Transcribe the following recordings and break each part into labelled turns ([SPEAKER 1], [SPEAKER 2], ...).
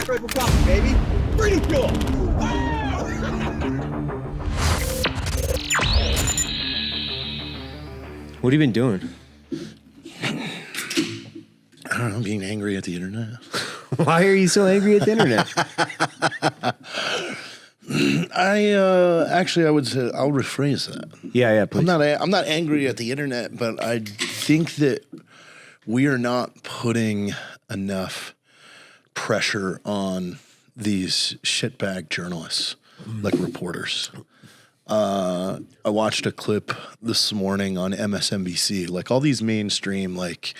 [SPEAKER 1] Black Rifle Coffee, baby. Freedom fuel.
[SPEAKER 2] What have you been doing?
[SPEAKER 3] I don't know, being angry at the internet.
[SPEAKER 2] Why are you so angry at the internet?
[SPEAKER 3] I would say I'll rephrase that.
[SPEAKER 2] Yeah, please.
[SPEAKER 3] I'm not angry at the internet, but I think that we are not putting enough pressure on these shitbag journalists, like reporters. I watched a clip this morning on MSNBC, like all these mainstream, like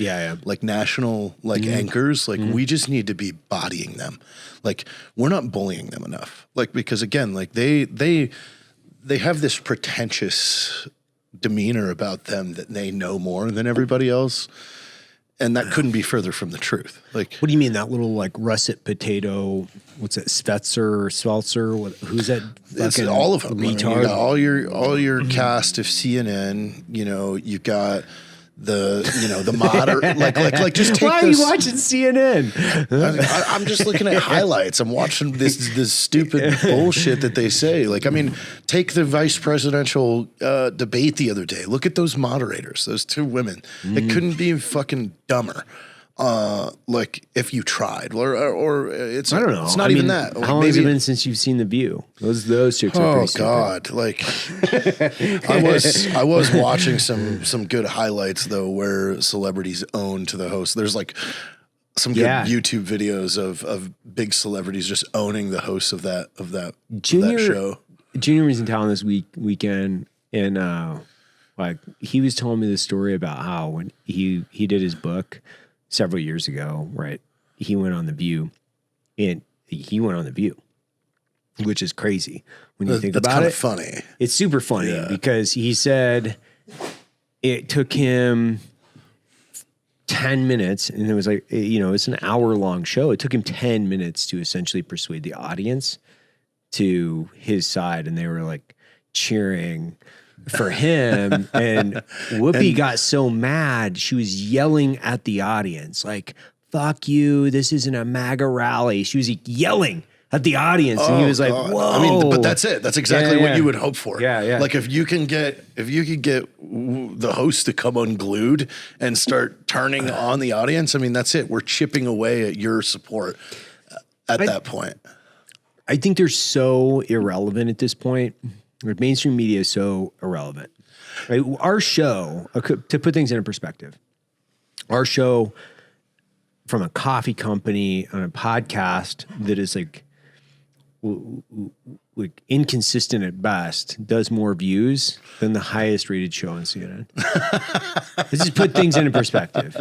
[SPEAKER 3] national, like anchors, like we just need to be bodying them. Like we're not bullying them enough. Like, because again, like they have this pretentious demeanor about them that they know more than everybody else. And that couldn't be further from the truth. Like,
[SPEAKER 2] what do you mean that little like russet potato? What's that? Sveltzer? Who's that?
[SPEAKER 3] It's all of them.
[SPEAKER 2] Retard.
[SPEAKER 3] I mean, you got all your cast of CNN. You know, you've got the moderate. like just take.
[SPEAKER 2] Why are you watching CNN?
[SPEAKER 3] I'm just looking at highlights. I'm watching this stupid bullshit that they say. Like, I mean, take the vice presidential debate the other day. Look at those moderators, those two women. It couldn't be fucking dumber. Like if you tried, or it's
[SPEAKER 2] I don't know.
[SPEAKER 3] It's not even that.
[SPEAKER 2] How long has it been since you've seen The View? Those chicks are pretty stupid.
[SPEAKER 3] God! Like I was watching some good highlights though, where celebrities own to the host. There's like some good YouTube videos of big celebrities just owning the hosts of that show.
[SPEAKER 2] Junior was in town this weekend, and like he was telling me the story about how when he did his book several years ago, right? He went on The View, which is crazy when you think about it.
[SPEAKER 3] That's kind of funny.
[SPEAKER 2] It's super funny because he said it took him 10 minutes, and it was like, it's an hour-long show. It took him 10 minutes to essentially persuade the audience to his side, and they were like cheering for him. And Whoopi got so mad, she was yelling at the audience, like, fuck you, this isn't a MAGA rally. She was yelling at the audience, and he was like, whoa.
[SPEAKER 3] I mean, but that's it. That's exactly what you would hope for.
[SPEAKER 2] Yeah.
[SPEAKER 3] Like if you could get the host to come unglued and start turning on the audience, I mean, that's it. We're chipping away at your support at that point.
[SPEAKER 2] I think they're so irrelevant at this point. Mainstream media is so irrelevant. Right? Our show, to put things into perspective, our show from a coffee company on a podcast that is like inconsistent at best does more views than the highest rated show on CNN. Let's just put things into perspective.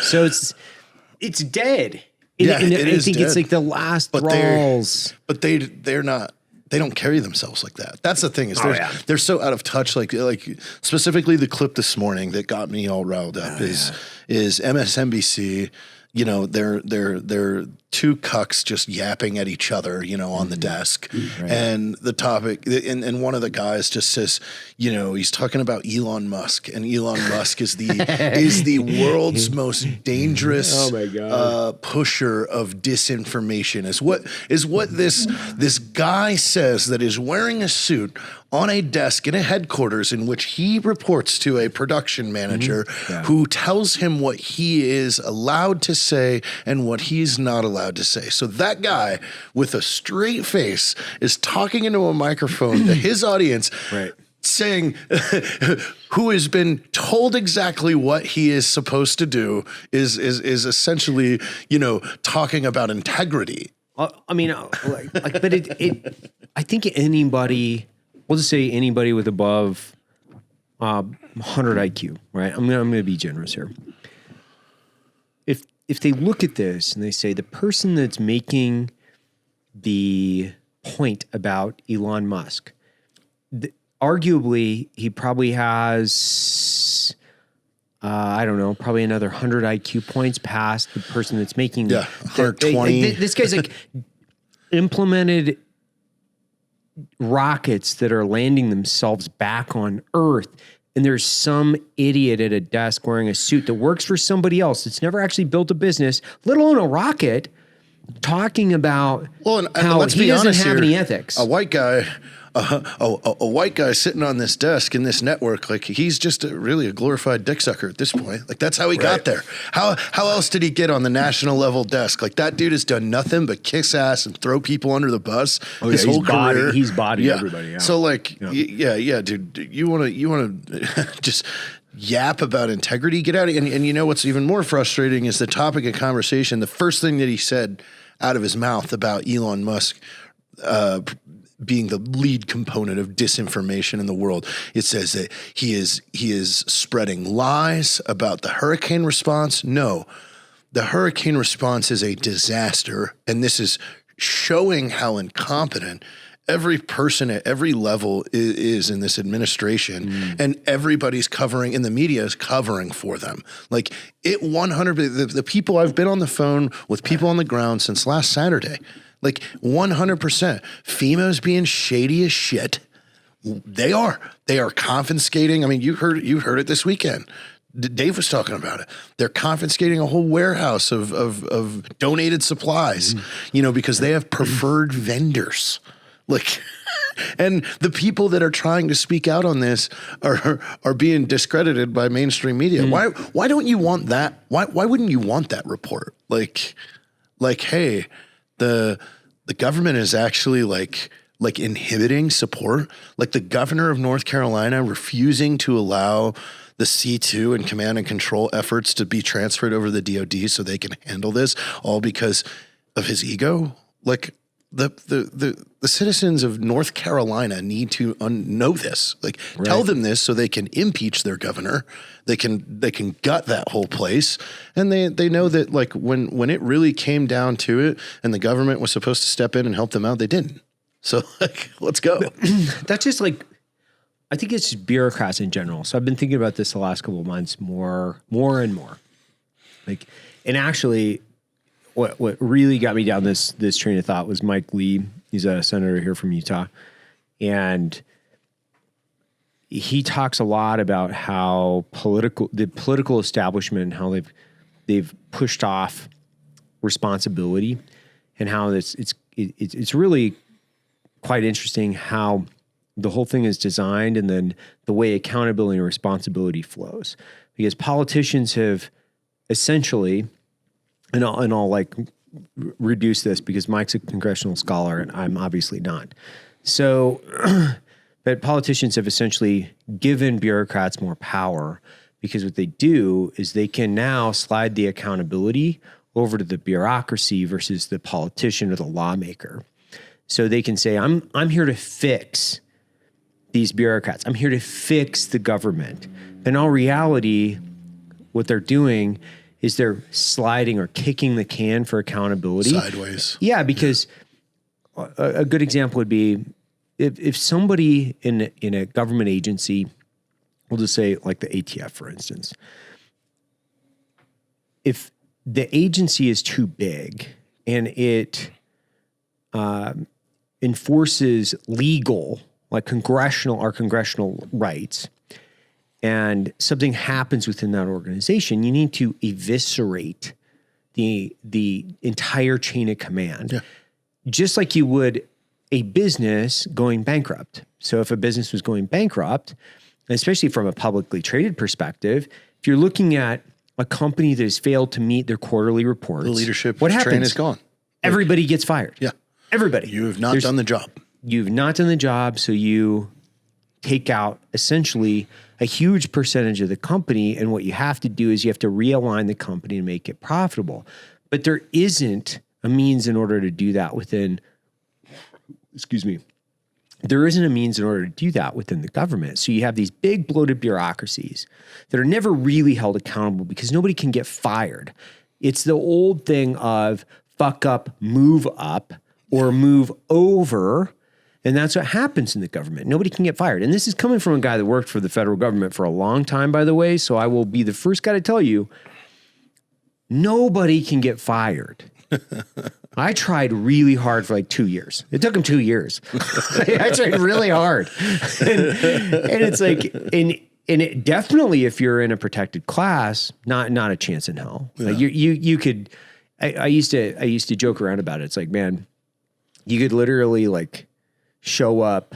[SPEAKER 2] So it's dead. I think it's like the last thralls.
[SPEAKER 3] But they're not. They don't carry themselves like that. That's the thing is they're so out of touch. Like specifically the clip this morning that got me all riled up is MSNBC. You know, they're two cucks just yapping at each other, on the desk. Right. And the topic, and one of the guys just says, he's talking about Elon Musk, and Elon Musk is the world's most dangerous pusher of disinformation. Is what this guy says that is wearing a suit on a desk in a headquarters in which he reports to a production manager who tells him what he is allowed to say and what he's not allowed to say. So that guy with a straight face is talking into a microphone to his audience, saying who has been told exactly what he is supposed to do is essentially, talking about integrity.
[SPEAKER 2] I mean, but I think anybody, we'll just say anybody with above 100 IQ, right? I'm going to be generous here. If they look at this and they say the person that's making the point about Elon Musk, arguably he probably has, probably another 100 IQ points past the person that's making
[SPEAKER 3] 120.
[SPEAKER 2] This guy's like implemented rockets that are landing themselves back on Earth, and there's some idiot at a desk wearing a suit that works for somebody else that's never actually built a business, let alone a rocket, talking about
[SPEAKER 3] and
[SPEAKER 2] how
[SPEAKER 3] let's
[SPEAKER 2] he
[SPEAKER 3] be
[SPEAKER 2] doesn't
[SPEAKER 3] honest
[SPEAKER 2] have
[SPEAKER 3] here,
[SPEAKER 2] any ethics.
[SPEAKER 3] A white guy, a white guy sitting on this desk in this network, like he's just really a glorified dick sucker at this point. Like that's how he got there. How else did he get on the national level desk? Like that dude has done nothing but kiss ass and throw people under the bus his whole career.
[SPEAKER 2] He's bodied everybody. Yeah.
[SPEAKER 3] So like, dude, you want to just yap about integrity? Get out of it. And you know what's even more frustrating is the topic of conversation. The first thing that he said out of his mouth about Elon Musk being the lead component of disinformation in the world. It says that he is spreading lies about the hurricane response. No, the hurricane response is a disaster, and this is showing how incompetent every person at every level is in this administration, and everybody's covering, and the media is covering for them. Like it 100%, the people I've been on the phone with people on the ground since last Saturday, like 100%. FEMA is being shady as shit. They are confiscating. I mean, you heard it this weekend. Dave was talking about it. They're confiscating a whole warehouse of donated supplies, because they have preferred vendors. Like, and the people that are trying to speak out on this are being discredited by mainstream media. Why don't you want that? Why wouldn't you want that report? Like, hey, the government is actually like inhibiting support. Like the governor of North Carolina refusing to allow the C2 and command and control efforts to be transferred over the DOD so they can handle this, all because of his ego. Like the citizens of North Carolina need to know this. Like tell them this so they can impeach their governor. They can gut that whole place. And they know that like when it really came down to it and the government was supposed to step in and help them out, they didn't. So like, let's go.
[SPEAKER 2] That's just like, I think it's just bureaucrats in general. So I've been thinking about this the last couple of months more and more. Like, and actually what really got me down this train of thought was Mike Lee. He's a senator here from Utah. And he talks a lot about how the political establishment, how they've pushed off responsibility, and how it's really quite interesting how the whole thing is designed, and then the way accountability and responsibility flows. Because politicians have essentially, and I'll like reduce this because Mike's a congressional scholar and I'm obviously not. So, but politicians have essentially given bureaucrats more power, because what they do is they can now slide the accountability over to the bureaucracy versus the politician or the lawmaker. So they can say, I'm here to fix these bureaucrats. I'm here to fix the government. In all reality, what they're doing is they're sliding or kicking the can for accountability.
[SPEAKER 3] Sideways.
[SPEAKER 2] Yeah, because a good example would be if somebody in a government agency, we'll just say like the ATF, for instance, if the agency is too big and it enforces legal, like congressional rights, and something happens within that organization, you need to eviscerate the entire chain of command, just like you would a business going bankrupt. So if a business was going bankrupt, especially from a publicly traded perspective, if you're looking at a company that has failed to meet their quarterly reports,
[SPEAKER 3] the leadership
[SPEAKER 2] what happens?
[SPEAKER 3] train is gone.
[SPEAKER 2] Everybody gets fired.
[SPEAKER 3] Yeah.
[SPEAKER 2] Everybody.
[SPEAKER 3] You have not done the job.
[SPEAKER 2] You've not done the job, so you take out essentially a huge percentage of the company, and what you have to do is you have to realign the company and make it profitable. But there isn't a means in order to do that within, there isn't a means in order to do that within the government. So you have these big bloated bureaucracies that are never really held accountable because nobody can get fired. It's the old thing of fuck up, move up, or move over. And that's what happens in the government. Nobody can get fired. And this is coming from a guy that worked for the federal government for a long time, by the way. So I will be the first guy to tell you, nobody can get fired. I tried really hard for like 2 years. It took him 2 years. I tried really hard. And it's like, and it definitely, if you're in a protected class, not a chance in hell. Yeah. Like you could, I used to joke around about it. It's like, man, you could literally like show up.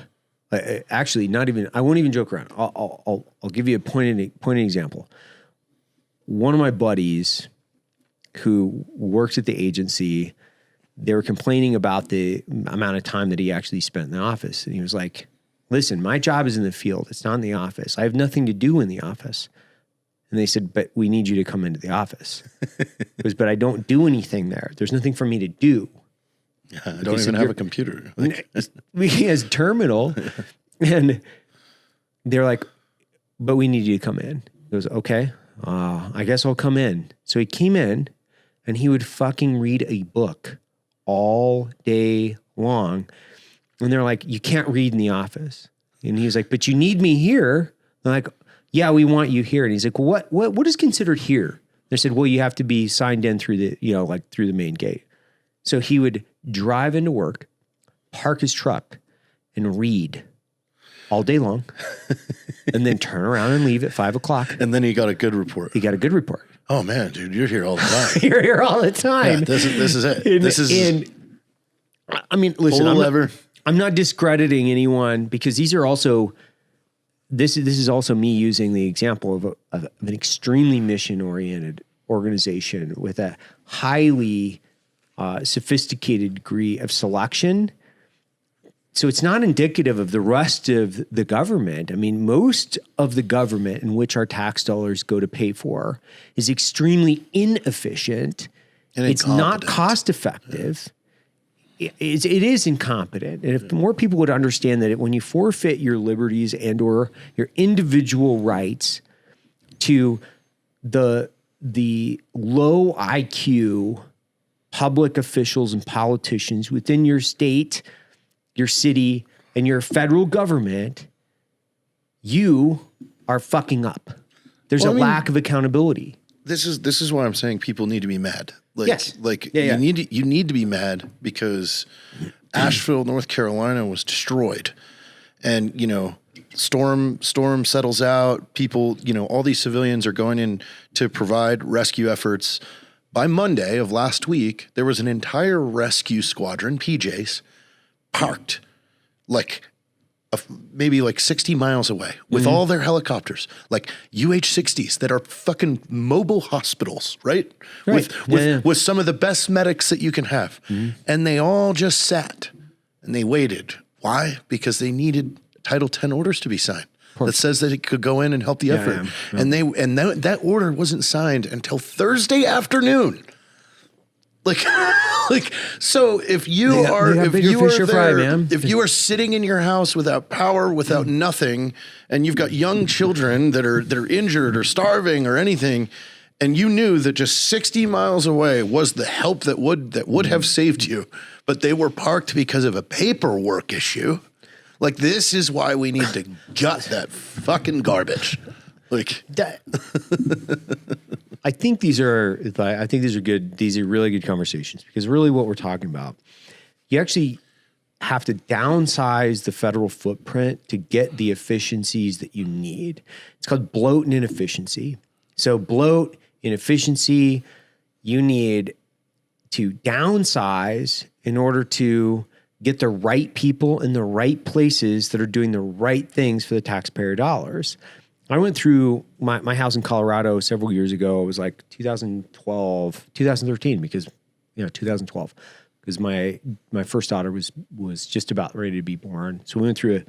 [SPEAKER 2] Actually, not even. I won't even joke around. I'll give you a pointed example. One of my buddies who works at the agency, they were complaining about the amount of time that he actually spent in the office, and he was like, "Listen, my job is in the field. It's not in the office. I have nothing to do in the office." And they said, "But we need you to come into the office." It was, "But I don't do anything there. There's nothing for me to do."
[SPEAKER 3] Yeah, I don't even have a computer.
[SPEAKER 2] He has a terminal, and they're like, "But we need you to come in." He goes, "Okay, I guess I'll come in." So he came in, and he would fucking read a book all day long. And they're like, "You can't read in the office." And he was like, "But you need me here." They're like, "Yeah, we want you here." And he's like, "Well, what is considered here?" They said, "Well, you have to be signed in through the, through the main gate." So he would drive into work, park his truck, and read all day long, and then turn around and leave at 5 o'clock.
[SPEAKER 3] And then he got a good report.
[SPEAKER 2] He got a good report.
[SPEAKER 3] Oh man, dude, you're here all the time.
[SPEAKER 2] You're here all the time.
[SPEAKER 3] Yeah, this is it.
[SPEAKER 2] I mean, listen,
[SPEAKER 3] I'm
[SPEAKER 2] not discrediting anyone, because these are also, this is also me using the example of an extremely mission-oriented organization with a highly sophisticated degree of selection. So it's not indicative of the rest of the government. I mean, most of the government in which our tax dollars go to pay for is extremely inefficient.
[SPEAKER 3] And
[SPEAKER 2] it's not cost effective. It is incompetent. And if more people would understand that when you forfeit your liberties and or your individual rights to the low IQ public officials and politicians within your state, your city, and your federal government, you are fucking up. There's a lack of accountability.
[SPEAKER 3] This is why I'm saying people need to be mad.
[SPEAKER 2] Yes.
[SPEAKER 3] You need to be mad because Asheville, North Carolina was destroyed. And, storm settles out. People, all these civilians are going in to provide rescue efforts. By Monday of last week, there was an entire rescue squadron, PJs, parked maybe 60 miles away with all their helicopters, like UH-60s that are fucking mobile hospitals, right? With some of the best medics that you can have. And they all just sat and they waited. Why? Because they needed Title 10 orders to be signed that says that it could go in and help the effort. Yeah. And that order wasn't signed until Thursday afternoon. So if you are sitting in your house without power, without nothing, and you've got young children that are injured or starving or anything, and you knew that just 60 miles away was the help that would have saved you, but they were parked because of a paperwork issue. This is why we need to gut that fucking garbage.
[SPEAKER 2] I think these are good. These are really good conversations, because really what we're talking about, you actually have to downsize the federal footprint to get the efficiencies that you need. It's called bloat and inefficiency. So bloat, inefficiency, you need to downsize in order to get the right people in the right places that are doing the right things for the taxpayer dollars. I went through my house in Colorado several years ago. It was like 2013, because 2012, because my first daughter was just about ready to be born. So we went through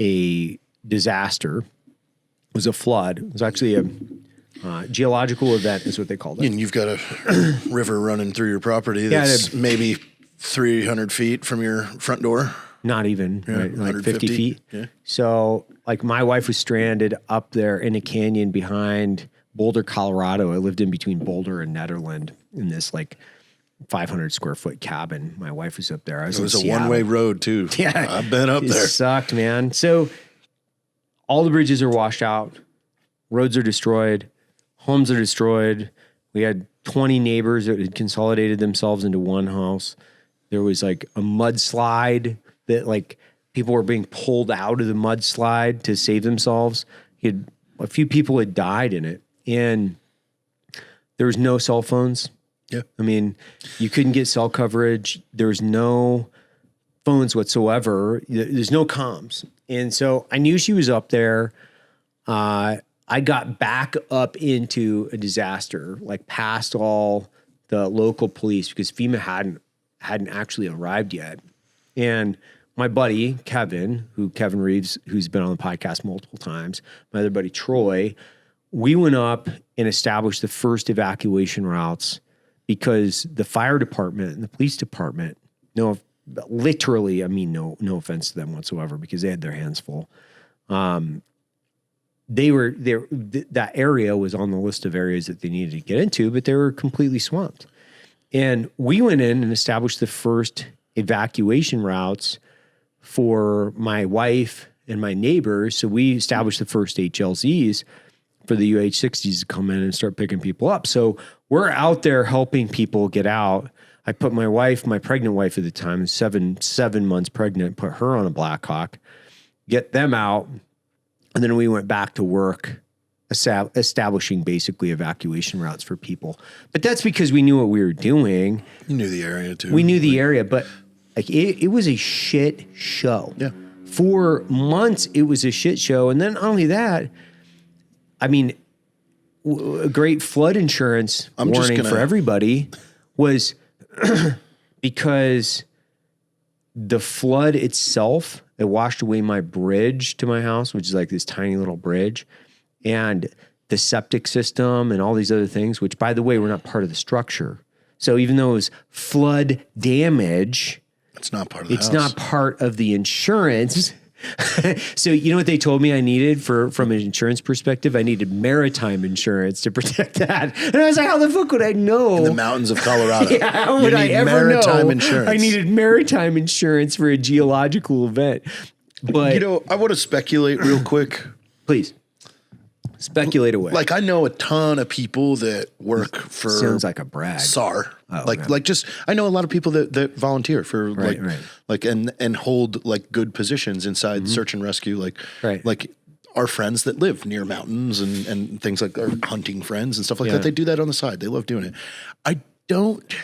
[SPEAKER 2] a disaster. It was a flood. It was actually a geological event, is what they called it.
[SPEAKER 3] And you've got a river running through your property that's maybe 300 feet from your front door.
[SPEAKER 2] Not even, right? Like 50 feet. Yeah. So my wife was stranded up there in a canyon behind Boulder, Colorado. I lived in between Boulder and Nederland in this 500 square foot cabin. My wife was up there. It was
[SPEAKER 3] a one-way road too.
[SPEAKER 2] Yeah.
[SPEAKER 3] I've been up there.
[SPEAKER 2] It sucked, man. So all the bridges are washed out. Roads are destroyed. Homes are destroyed. We had 20 neighbors that had consolidated themselves into one house. There was a mudslide that people were being pulled out of the mudslide to save themselves. A few people had died in it. And there was no cell phones.
[SPEAKER 3] Yeah.
[SPEAKER 2] I mean, you couldn't get cell coverage. There was no phones whatsoever. There's no comms. And so I knew she was up there. I got back up into a disaster, like past all the local police because FEMA hadn't actually arrived yet. And my buddy, Kevin Reeves, who's been on the podcast multiple times, my other buddy, Troy, we went up and established the first evacuation routes because the fire department and the police department, literally, I mean, no offense to them whatsoever because they had their hands full. They were there. That area was on the list of areas that they needed to get into, but they were completely swamped. And we went in and established the first evacuation routes for my wife and my neighbors. So we established the first HLZs for the UH-60s to come in and start picking people up. So we're out there helping people get out. I put my wife, my pregnant wife at the time, seven months pregnant, put her on a Blackhawk, get them out. And then we went back to work establishing basically evacuation routes for people. But that's because we knew what we were doing.
[SPEAKER 3] You knew the area too.
[SPEAKER 2] We knew the area, but like it was a shit show.
[SPEAKER 3] Yeah.
[SPEAKER 2] For months, it was a shit show. And then not only that, I mean, a great flood insurance warning for everybody was because the flood itself, it washed away my bridge to my house, which is like this tiny little bridge, and the septic system and all these other things, which, by the way, were not part of the structure. So even though it was flood damage,
[SPEAKER 3] it's not part of the house.
[SPEAKER 2] It's not part of the insurance. So you know what they told me I needed from an insurance perspective? I needed maritime insurance to protect that. And I was like, how the fuck would I know?
[SPEAKER 3] In the mountains of Colorado.
[SPEAKER 2] Yeah, how would I ever
[SPEAKER 3] maritime
[SPEAKER 2] know?
[SPEAKER 3] Insurance.
[SPEAKER 2] I needed maritime insurance for a geological event. But
[SPEAKER 3] I want to speculate real quick.
[SPEAKER 2] Please. Speculate away.
[SPEAKER 3] Like I know a ton of people that work for
[SPEAKER 2] sounds like a brag.
[SPEAKER 3] SAR.
[SPEAKER 2] Oh,
[SPEAKER 3] I know a lot of people that volunteer for
[SPEAKER 2] right.
[SPEAKER 3] and hold like good positions inside search and rescue, like our friends that live near mountains and things like our hunting friends and stuff like that. They do that on the side. They love doing it. I don't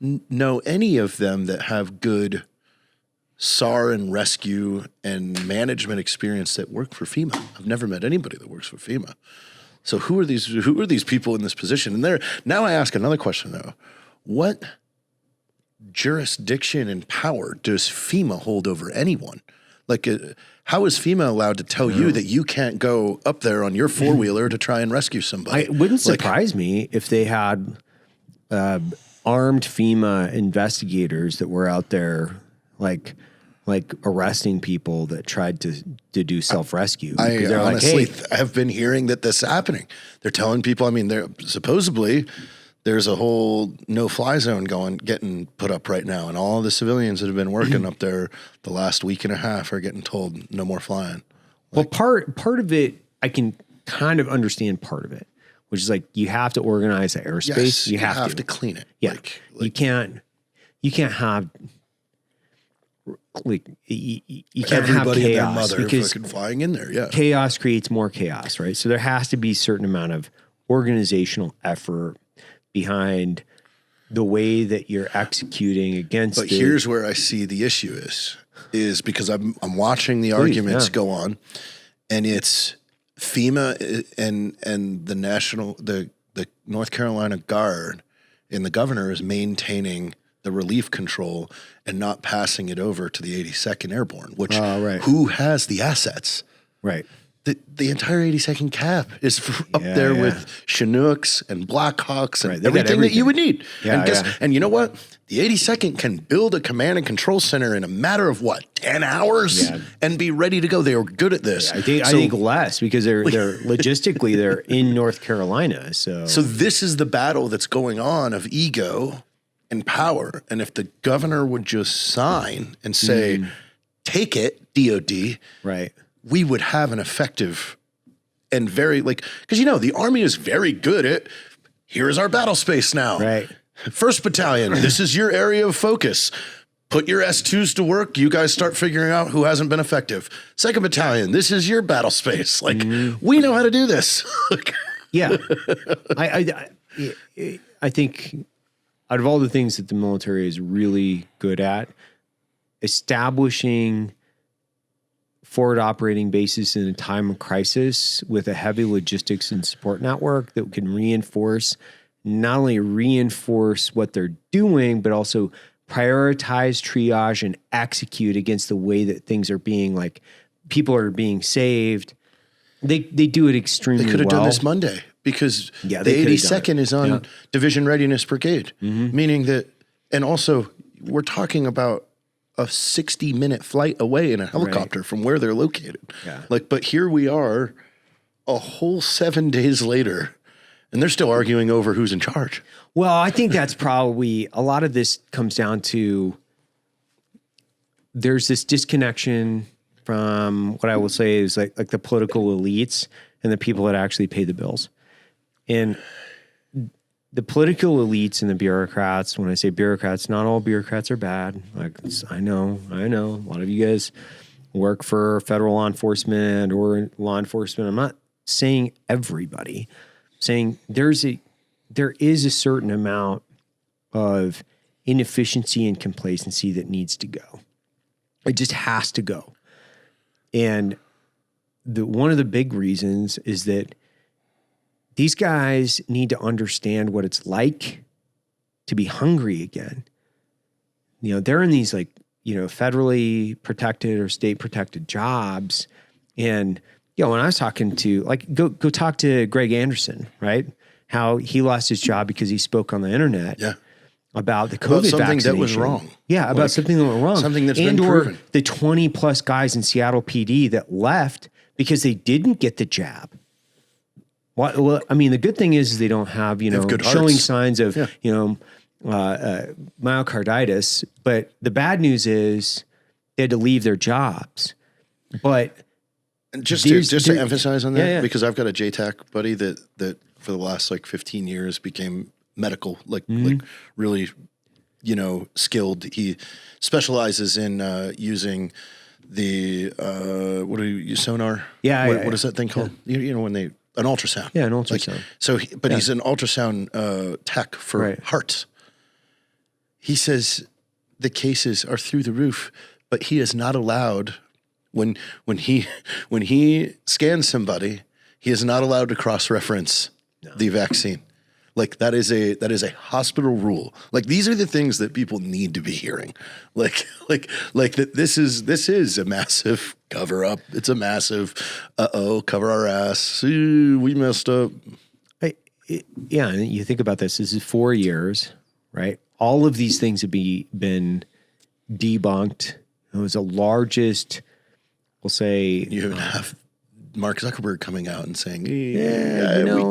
[SPEAKER 3] know any of them that have good SAR and rescue and management experience that work for FEMA. I've never met anybody that works for FEMA. So who are these people in this position? And now I ask another question though. What jurisdiction and power does FEMA hold over anyone? Like how is FEMA allowed to tell you that you can't go up there on your four-wheeler to try and rescue somebody?
[SPEAKER 2] It wouldn't surprise me if they had armed FEMA investigators that were out there like arresting people that tried to do self-rescue.
[SPEAKER 3] I honestly have been hearing that this is happening. They're telling people, I mean, supposedly there's a whole no-fly zone getting put up right now, and all the civilians that have been working up there the last week and a half are getting told no more flying.
[SPEAKER 2] Well, part of it, I can kind of understand part of it, which is like you have to organize the airspace.
[SPEAKER 3] Yes,
[SPEAKER 2] you have
[SPEAKER 3] to clean it.
[SPEAKER 2] Yeah, you can't have... Like you can't
[SPEAKER 3] everybody
[SPEAKER 2] have chaos
[SPEAKER 3] and their mother
[SPEAKER 2] because
[SPEAKER 3] fucking flying in there. Yeah,
[SPEAKER 2] chaos creates more chaos, right? So there has to be a certain amount of organizational effort behind the way that you're executing against.
[SPEAKER 3] But here's where I see the issue is because I'm watching the arguments go on, and it's FEMA and the North Carolina Guard and the governor is maintaining the relief control and not passing it over to the 82nd Airborne, which who has the assets?
[SPEAKER 2] Right.
[SPEAKER 3] The entire 82nd cap is up there with Chinooks and Blackhawks and everything that you would need. And you know what? The 82nd can build a command and control center in a matter of 10 hours and be ready to go. They are good at this.
[SPEAKER 2] Yeah, I think less because they're logistically they're in North Carolina. So
[SPEAKER 3] this is the battle that's going on of ego and power. And if the governor would just sign and say, take it, DOD,
[SPEAKER 2] right,
[SPEAKER 3] we would have an effective and very because the Army is very good at here's our battle space now.
[SPEAKER 2] Right.
[SPEAKER 3] 1st Battalion, this is your area of focus. Put your S2s to work. You guys start figuring out who hasn't been effective. 2nd Battalion, this is your battle space. We know how to do this.
[SPEAKER 2] Yeah. I think out of all the things that the military is really good at, establishing forward operating bases in a time of crisis with a heavy logistics and support network that can not only reinforce what they're doing, but also prioritize, triage, and execute against the way that things are being, like, people are being saved. They do it extremely well.
[SPEAKER 3] They could have done this Monday because the 82nd is on Division Readiness Brigade, meaning that, and also we're talking about a 60-minute flight away in a helicopter from where they're located.
[SPEAKER 2] Yeah.
[SPEAKER 3] Like, but here we are a whole 7 days later, and they're still arguing over who's in charge.
[SPEAKER 2] Well, I think that's probably, a lot of this comes down to, there's this disconnection from what I will say is like the political elites and the people that actually pay the bills. And the political elites and the bureaucrats, when I say bureaucrats, not all bureaucrats are bad. Like, I know. A lot of you guys work for federal law enforcement or law enforcement. I'm not saying everybody. I'm saying there is a certain amount of inefficiency and complacency that needs to go. It just has to go. And one of the big reasons is that these guys need to understand what it's like to be hungry again. You know, they're in these, like, you know, federally protected or state protected jobs. And, you know, when I was talking to, like, go talk to Greg Anderson, right? How he lost his job because he spoke on the internet about the COVID
[SPEAKER 3] something
[SPEAKER 2] vaccination.
[SPEAKER 3] that was wrong.
[SPEAKER 2] Yeah, about something that went wrong.
[SPEAKER 3] Something that's been proven.
[SPEAKER 2] Or the 20 plus guys in Seattle PD that left because they didn't get the jab. Well, I mean, the good thing is they don't have, you know, showing signs of, you know, myocarditis. But the bad news is they had to leave their jobs. But
[SPEAKER 3] just to emphasize on that, because I've got a JTAC buddy that for the last like 15 years became medical, like really, you know, skilled. He specializes in using the sonar? What is that thing called? You know, when they an ultrasound.
[SPEAKER 2] Yeah, an ultrasound.
[SPEAKER 3] Like, he's an ultrasound tech for hearts. He says the cases are through the roof, but he is not allowed when he scans somebody, he is not allowed to cross-reference the vaccine. Like, that is a hospital rule. Like, these are the things that people need to be hearing. Like that this is a massive cover up. It's a massive cover our ass. Ooh, we messed up.
[SPEAKER 2] Yeah, and you think about this. This is 4 years, right? All of these things have been debunked. It was the largest, we'll say.
[SPEAKER 3] You even have Mark Zuckerberg coming out and saying,
[SPEAKER 2] you know,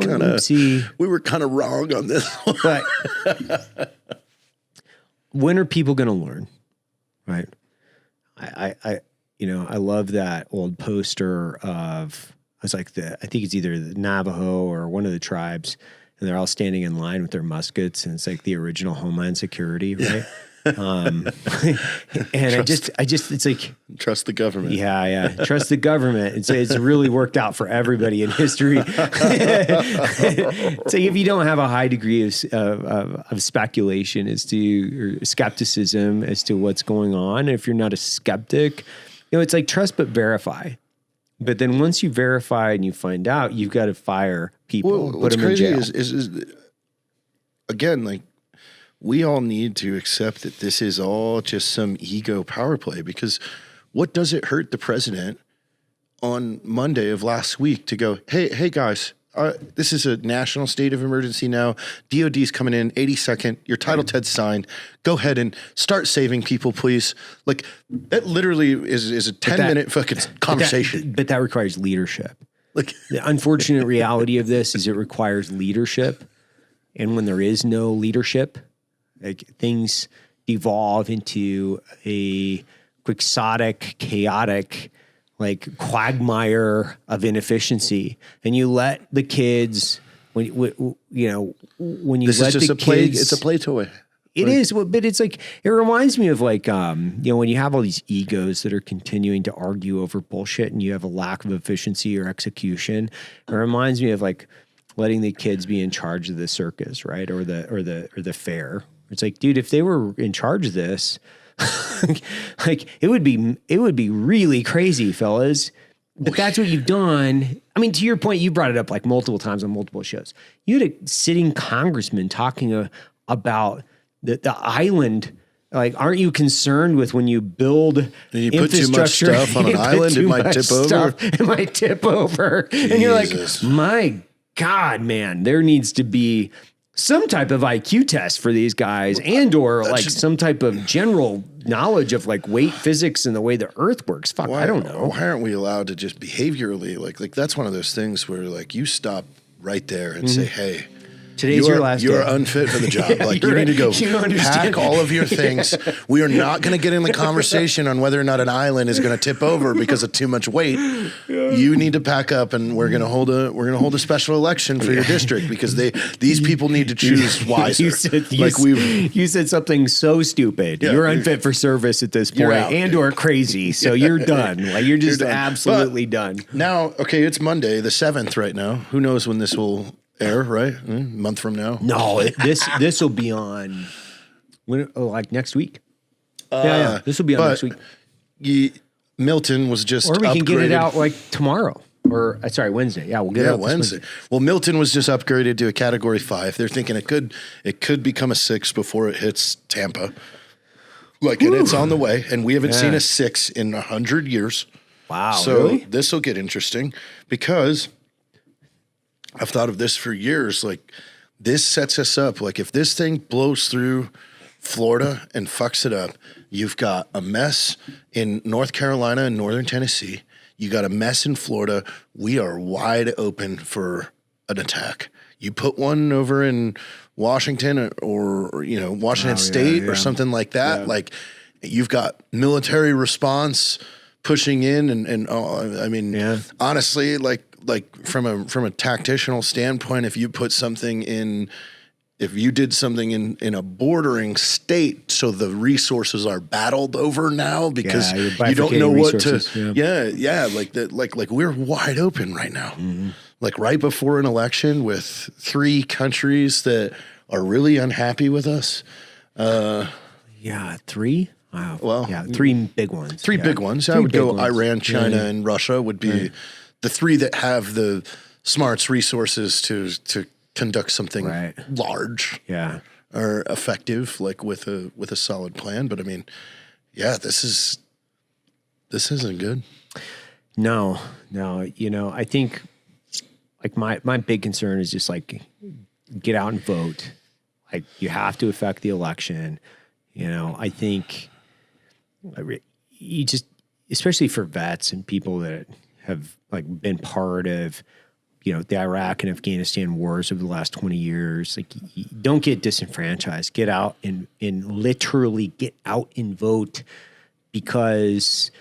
[SPEAKER 3] we were kind of wrong on this one.
[SPEAKER 2] But when are people going to learn, right? I love that old poster of, I think it's either the Navajo or one of the tribes, and they're all standing in line with their muskets, and it's like the original Homeland Security, right? And I just, it's like,
[SPEAKER 3] trust the government.
[SPEAKER 2] Yeah. Trust the government. It's really worked out for everybody in history. So if you don't have a high degree of speculation as to, or skepticism as to what's going on, if you're not a skeptic, you know, it's like trust but verify. But then once you verify and you find out, you've got to fire people, put them in jail.
[SPEAKER 3] Is again, like, we all need to accept that this is all just some ego power play, because what does it hurt the president on Monday of last week to go, hey guys, this is a national state of emergency now. DOD's coming in 82nd. Your Title 10's signed. Go ahead and start saving people, please. Like, that literally is a 10-minute fucking conversation.
[SPEAKER 2] But that requires leadership.
[SPEAKER 3] Like,
[SPEAKER 2] the unfortunate reality of this is it requires leadership. And when there is no leadership, like, things evolve into a quixotic, chaotic, like, quagmire of inefficiency. And you let the kids, when you
[SPEAKER 3] this
[SPEAKER 2] let
[SPEAKER 3] is just
[SPEAKER 2] the kids,
[SPEAKER 3] it's a play toy.
[SPEAKER 2] It is, but it's like, it reminds me of like, when you have all these egos that are continuing to argue over bullshit and you have a lack of efficiency or execution, it reminds me of like letting the kids be in charge of the circus, right? Or the fair. It's like, dude, if they were in charge of this, like it would be really crazy, fellas. But that's what you've done. I mean, to your point, you brought it up like multiple times on multiple shows. You had a sitting congressman talking about the island. Like, aren't you concerned with when you build
[SPEAKER 3] you put too much stuff on an island, it might tip over?
[SPEAKER 2] It might tip over. Jesus. And you're like, my God, man, there needs to be some type of IQ test for these guys or like some type of general knowledge of like weight physics and the way the earth works. Fuck, I don't know.
[SPEAKER 3] Why aren't we allowed to just behaviorally, like that's one of those things where like you stop right there and say, hey,
[SPEAKER 2] today's your last day.
[SPEAKER 3] You're unfit for the job. You need to go pack all of your things. We are not going to get in the conversation on whether or not an island is going to tip over because of too much weight. You need to pack up, and we're going to hold a special election for your district because these people need to choose wiser.
[SPEAKER 2] You said something so stupid. You're unfit for service at this point, or crazy. So you're done. Like you're just absolutely done.
[SPEAKER 3] Now, okay, it's Monday, the 7th right now. Who knows when this will air, right? A month from now?
[SPEAKER 2] No, this will be on like next week. This will be on next week.
[SPEAKER 3] Milton was just
[SPEAKER 2] or we
[SPEAKER 3] upgraded.
[SPEAKER 2] can get it out like tomorrow or Wednesday. Yeah, we'll get it out
[SPEAKER 3] Wednesday. Well, Milton was just upgraded to a Category 5. They're thinking it could become a 6 before it hits Tampa. And it's on the way. And we haven't seen a 6 in 100 years.
[SPEAKER 2] Wow.
[SPEAKER 3] So
[SPEAKER 2] really?
[SPEAKER 3] This will get interesting because I've thought of this for years. Like, this sets us up. Like, if this thing blows through Florida and fucks it up, you've got a mess in North Carolina and Northern Tennessee. You got a mess in Florida. We are wide open for an attack. You put one over in Washington or Washington State or something like that. Yeah. Like, you've got military response pushing in and I mean, honestly, like from a tactitional standpoint, if you did something in a bordering state, so the resources are battled over now because you don't know what to. Like that. Like we're wide open right now. Mm-hmm. Like right before an election with 3 countries that are really unhappy with us.
[SPEAKER 2] 3. Wow. Well, 3 big ones.
[SPEAKER 3] 3 big ones. I would go Iran, China, and Russia would be the 3 that have the smarts, resources to conduct something large, or effective, like with a solid plan. But I mean, this isn't good.
[SPEAKER 2] No. I think like my big concern is just like get out and vote. Like you have to affect the election. I think you just, especially for vets and people that have like been part of, the Iraq and Afghanistan wars over the last 20 years, like you don't get disenfranchised. Get out and literally get out and vote, because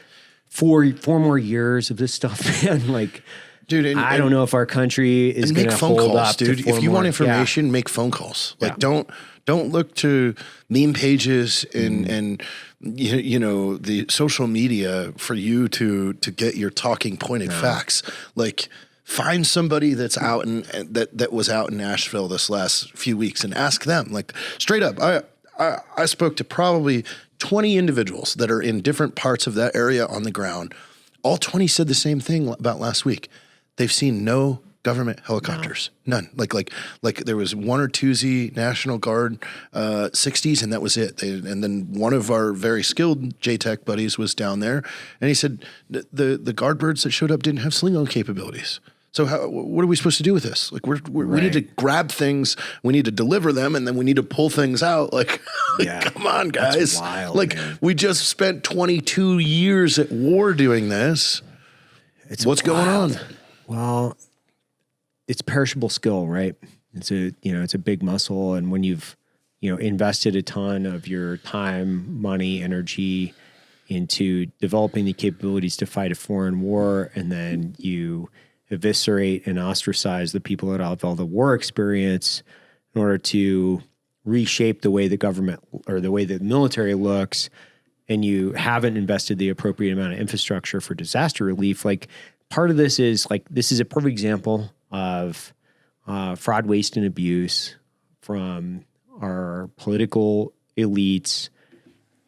[SPEAKER 2] 4 more years of this stuff, man, like, dude, I don't know if our country is going to hold up.
[SPEAKER 3] Dude, if you want information, make phone calls. Like, don't look to meme pages and the social media for you to get your talking pointed facts. Like, find somebody that's out and that was out in Asheville this last few weeks and ask them. Like, straight up, I spoke to probably 20 individuals that are in different parts of that area on the ground. All 20 said the same thing about last week. They've seen no government helicopters, none. Like there was 1 or 2 National Guard 60s, and that was it. And then one of our very skilled JTech buddies was down there, and he said the guard birds that showed up didn't have sling-on capabilities. So what are we supposed to do with this? Like we need to grab things, we need to deliver them, and then we need to pull things out. Like, come on, guys!
[SPEAKER 2] That's wild,
[SPEAKER 3] like, man. We just spent 22 years at war doing this. What's going on?
[SPEAKER 2] Well, it's perishable skill, right? It's a big muscle, and when you've invested a ton of your time, money, energy into developing the capabilities to fight a foreign war, and then you eviscerate and ostracize the people that have all the war experience in order to reshape the way the government or the way the military looks, and you haven't invested the appropriate amount of infrastructure for disaster relief. Like, part of this is like, this is a perfect example of fraud, waste, and abuse from our political elites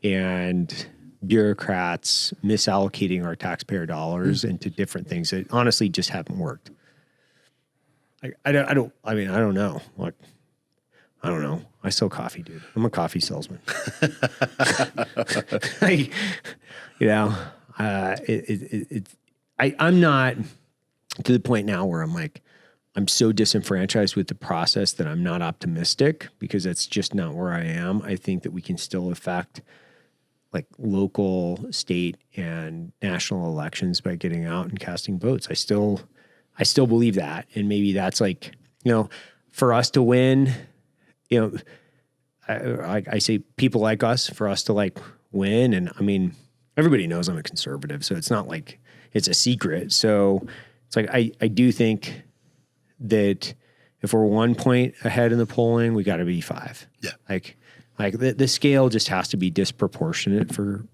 [SPEAKER 2] and bureaucrats misallocating our taxpayer dollars into different things that honestly just haven't worked. I don't know. Like, I don't know. I sell coffee, dude. I'm a coffee salesman. I'm not to the point now where I'm like, I'm so disenfranchised with the process that I'm not optimistic because that's just not where I am. I think that we can still affect like local, state, and national elections by getting out and casting votes. I still believe that. And maybe that's like, for us to win, I say people like us, for us to like win. And I mean, everybody knows I'm a conservative, so it's not like it's a secret. So it's like, I do think that if we're 1 point ahead in the polling, we got to be 5.
[SPEAKER 3] Yeah.
[SPEAKER 2] Like the scale just has to be disproportionate for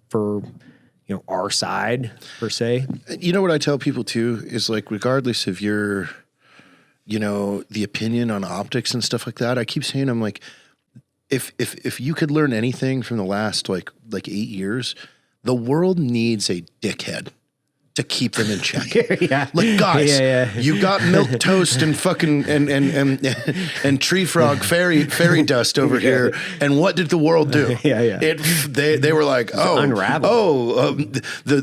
[SPEAKER 2] our side per se.
[SPEAKER 3] You know what I tell people too is like, regardless of your, the opinion on optics and stuff like that, I keep saying, I'm like, if you could learn anything from the last like 8 years, the world needs a dickhead to keep them in check.
[SPEAKER 2] Yeah.
[SPEAKER 3] Like, guys, you got milk toast and fucking and tree frog fairy dust over here. And what did the world do? They were like, the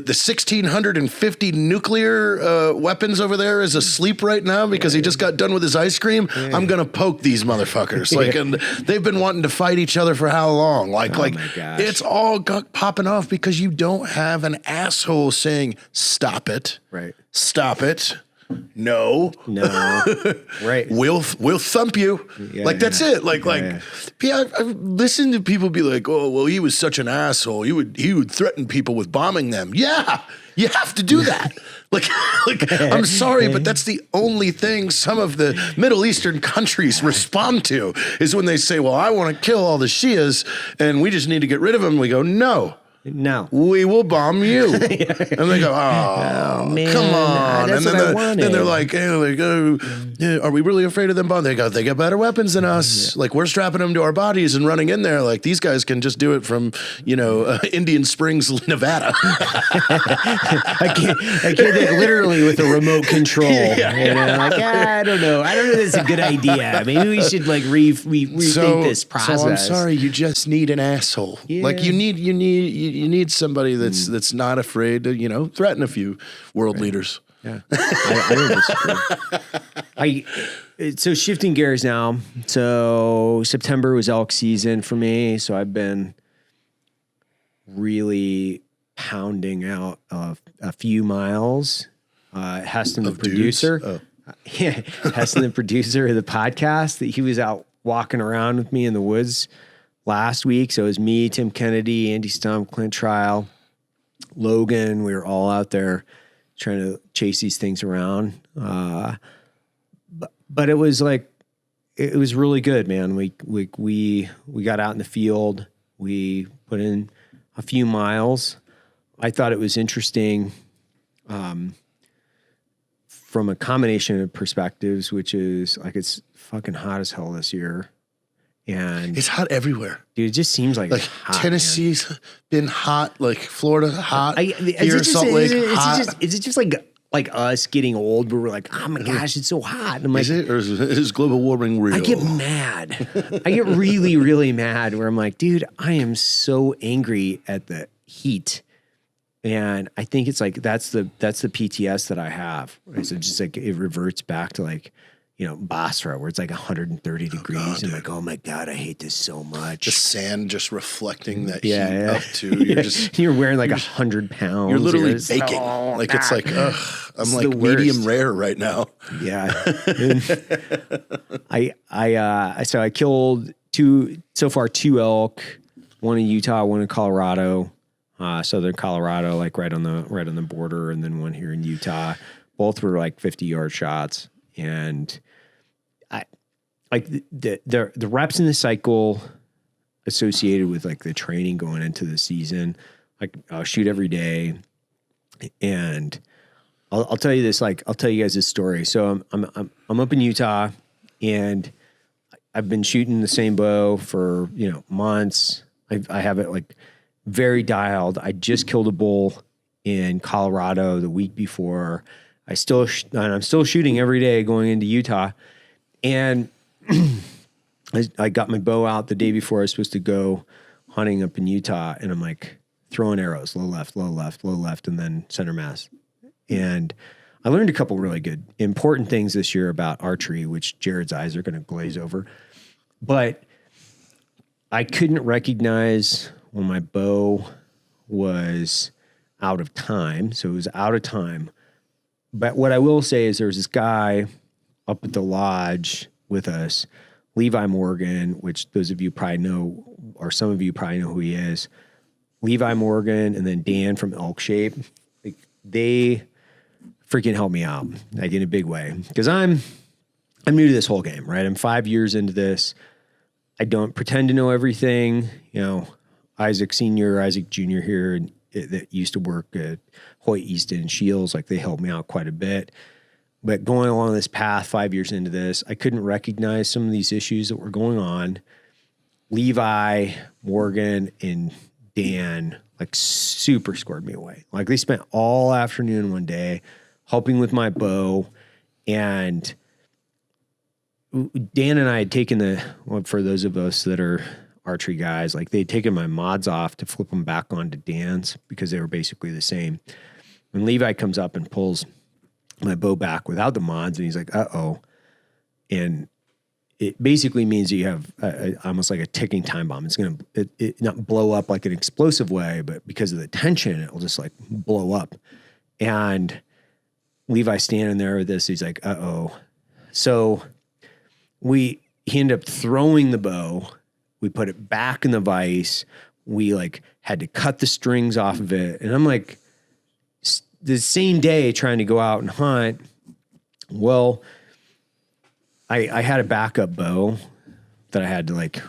[SPEAKER 3] 1,650 nuclear weapons over there is asleep right now because he just got done with his ice cream. I'm gonna poke these motherfuckers. Like, and they've been wanting to fight each other for how long? Like, it's all popping off because you don't have an asshole saying, stop it.
[SPEAKER 2] Right.
[SPEAKER 3] Stop it. No.
[SPEAKER 2] Right.
[SPEAKER 3] We'll thump you. That's it. I've listened to people be like, oh, well, he was such an asshole. He would threaten people with bombing them. Yeah. You have to do that. I'm sorry, but that's the only thing some of the Middle Eastern countries respond to is when they say, well, I want to kill all the Shias and we just need to get rid of them. We go, no, we will bomb you. And they go, oh man, come on. And then they're like, are we really afraid of them bombing? They go, they got better weapons than us. Like, we're strapping them to our bodies and running in there. Like, these guys can just do it from, Indian Springs, Nevada.
[SPEAKER 2] I can't literally with a remote control. I don't know. I don't know if it's a good idea. Maybe we should like rethink this process.
[SPEAKER 3] So I'm sorry, you just need an asshole. Yeah. Like, you need somebody that's not afraid to, threaten a few world leaders.
[SPEAKER 2] Yeah. I don't disagree. So shifting gears now. So September was elk season for me. So I've been really pounding out a few miles. Heston, the producer. Heston, the producer of the podcast, that he was out walking around with me in the woods last week. So it was me, Tim Kennedy, Andy Stump, Clint Trial, Logan. We were all out there trying to chase these things around. But it was like, it was really good, man. We got out in the field. We put in a few miles. I thought it was interesting from a combination of perspectives, which is like, it's fucking hot as hell this year. And
[SPEAKER 3] it's hot everywhere.
[SPEAKER 2] Dude, it just seems like it's hot,
[SPEAKER 3] Tennessee's been hot, like Florida hot. Here,
[SPEAKER 2] Salt Lake hot. Is it just like us getting old where we're like, oh my gosh, it's so hot? And I'm like,
[SPEAKER 3] is it? Or is global warming real?
[SPEAKER 2] I get mad. I get really, really mad where I'm like, dude, I am so angry at the heat. And I think it's like, that's the PTS that I have. It's just like, it reverts back to like, Basra, where it's like 130 degrees. And like, oh my God, I hate this so much.
[SPEAKER 3] The sand just reflecting that heat up to
[SPEAKER 2] you're wearing like 100 pounds.
[SPEAKER 3] You're literally baking. It's like, I'm like medium rare right now.
[SPEAKER 2] Yeah. So I killed two elk, one in Utah, one in Colorado, southern Colorado, like right on the border, and then one here in Utah. Both were like 50-yard shots. And the reps in the cycle associated with like the training going into the season, like I'll shoot every day, and I'll tell you this, like I'll tell you guys this story. So I'm up in Utah, And I've been shooting the same bow for, months. I have it like very dialed. I just killed a bull in Colorado the week before. I'm still shooting every day going into Utah. And I got my bow out the day before I was supposed to go hunting up in Utah. And I'm like throwing arrows, low left, low left, low left, and then center mass. And I learned a couple really good, important things this year about archery, which Jared's eyes are going to glaze over. But I couldn't recognize when my bow was out of time. So it was out of time. But what I will say is there was this guy up at the lodge with us, Levi Morgan, which those of you probably know, or some of you probably know who he is. Levi Morgan and then Dan from Elk Shape. Like, they freaking helped me out, like in a big way. Because I'm new to this whole game, right? I'm 5 years into this. I don't pretend to know everything. Isaac Sr., Isaac Jr. here, and that used to work at Hoyt, Easton, and Shields, like they helped me out quite a bit. But going along this path, 5 years into this, I couldn't recognize some of these issues that were going on. Levi, Morgan, and Dan, like super squared me away. Like they spent all afternoon one day helping with my bow. And Dan and I had taken for those of us that are archery guys, like they'd taken my mods off to flip them back onto Dan's because they were basically the same. When Levi comes up and pulls my bow back without the mods, and he's like, uh-oh. And it basically means that you have almost like a ticking time bomb. It's going to not blow up like an explosive way, but because of the tension, it will just like blow up. And Levi's standing there with this. He's like, uh-oh. So he ended up throwing the bow. We put it back in the vise. We like had to cut the strings off of it. And I'm like, the same day trying to go out and hunt. Well, I had a backup bow that I had to like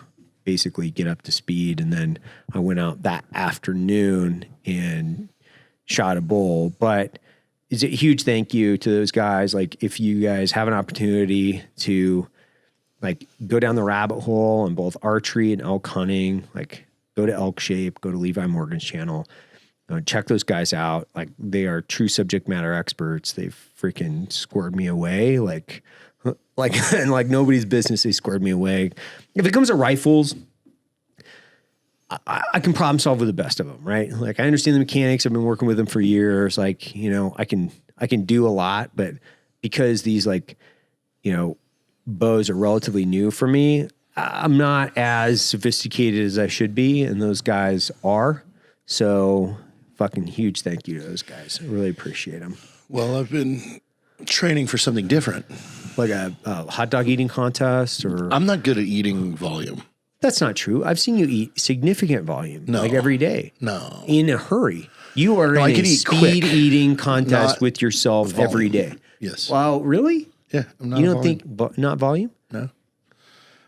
[SPEAKER 2] basically get up to speed. And then I went out that afternoon and shot a bull. But it's a huge thank you to those guys. Like if you guys have an opportunity to like go down the rabbit hole on both archery and elk hunting, like go to Elk Shape, go to Levi Morgan's channel, check those guys out. Like they are true subject matter experts. They've freaking squared me away. Like and like nobody's business, they squared me away. If it comes to rifles, I can problem solve with the best of them, right? Like I understand the mechanics. I've been working with them for years. Like, I can do a lot, but because these bows are relatively new for me, I'm not as sophisticated as I should be. And those guys are. So fucking huge thank you to those guys. I really appreciate them.
[SPEAKER 3] Well, I've been training for something different.
[SPEAKER 2] Like a hot dog eating contest or...
[SPEAKER 3] I'm not good at eating volume.
[SPEAKER 2] That's not true. I've seen you eat significant volume, like every day.
[SPEAKER 3] No.
[SPEAKER 2] In a hurry. You are in a speed eating contest with yourself every day.
[SPEAKER 3] Yes.
[SPEAKER 2] Wow, really?
[SPEAKER 3] Yeah. I'm not
[SPEAKER 2] you don't think, not volume?
[SPEAKER 3] No.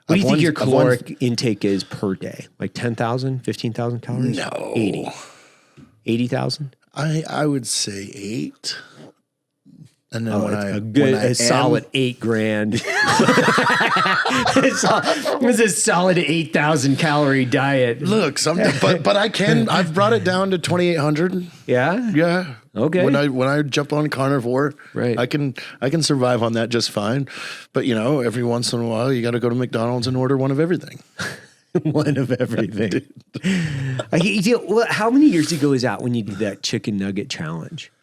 [SPEAKER 2] What do you think your caloric intake is per day? Like 10,000, 15,000 calories?
[SPEAKER 3] No.
[SPEAKER 2] 80,000?
[SPEAKER 3] I would say 8. And then
[SPEAKER 2] a solid $8,000. It's a solid 8,000 calorie diet.
[SPEAKER 3] Look, but I've brought it down to 2,800.
[SPEAKER 2] Yeah?
[SPEAKER 3] Yeah.
[SPEAKER 2] Okay.
[SPEAKER 3] When I jump on carnivore,
[SPEAKER 2] right.
[SPEAKER 3] I can survive on that just fine. But every once in a while you got to go to McDonald's and order one of everything.
[SPEAKER 2] One of everything. How many years ago was that when you did that chicken nugget challenge?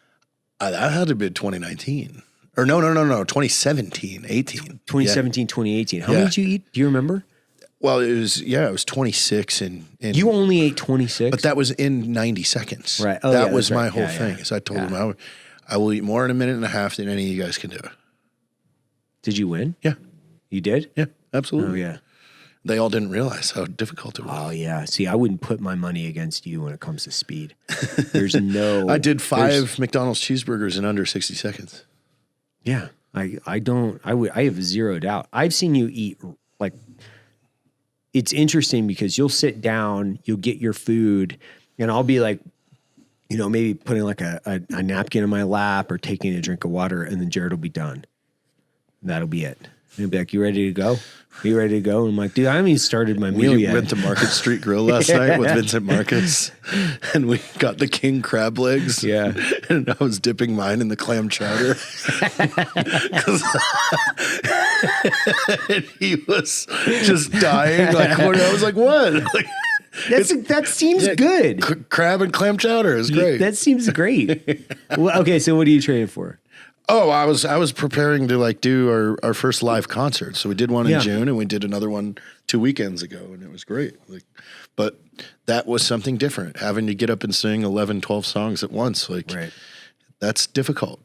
[SPEAKER 3] That had to be 2019. Or no, 2017, 18.
[SPEAKER 2] 2017, 2018. How many did you eat? Do you remember?
[SPEAKER 3] Well, it was 26. And
[SPEAKER 2] you only ate 26?
[SPEAKER 3] But that was in 90 seconds.
[SPEAKER 2] Right.
[SPEAKER 3] Oh, that was my whole thing. So I told him I will eat more in a minute and a half than any of you guys can do.
[SPEAKER 2] Did you win?
[SPEAKER 3] Yeah.
[SPEAKER 2] You did?
[SPEAKER 3] Yeah, absolutely.
[SPEAKER 2] Oh, yeah.
[SPEAKER 3] They all didn't realize how difficult it was.
[SPEAKER 2] Oh, yeah. See, I wouldn't put my money against you when it comes to speed. There's no...
[SPEAKER 3] I did 5 McDonald's cheeseburgers in under 60 seconds.
[SPEAKER 2] Yeah. I have zero doubt. I've seen you eat, like... It's interesting because you'll sit down, you'll get your food, and I'll be like, maybe putting like a napkin in my lap or taking a drink of water, and then Jared will be done. That'll be it. he'd be like, "You ready to go? You ready to go?" And I'm like, "Dude, I haven't even started my meal
[SPEAKER 3] We
[SPEAKER 2] yet."
[SPEAKER 3] went to Market Street Grill last night with Vincent Marcus, and we got the king crab legs.
[SPEAKER 2] Yeah.
[SPEAKER 3] And I was dipping mine in the clam chowder. And he was just dying. Like, I was like, what? Like,
[SPEAKER 2] That seems good.
[SPEAKER 3] Crab and clam chowder is great.
[SPEAKER 2] That seems great. Well, okay, so what are you training for?
[SPEAKER 3] Oh, I was preparing to like do our first live concert. So we did one in June and we did another one 2 weekends ago, and it was great. Like, but that was something different. Having to get up and sing 11, 12 songs at once, like that's difficult.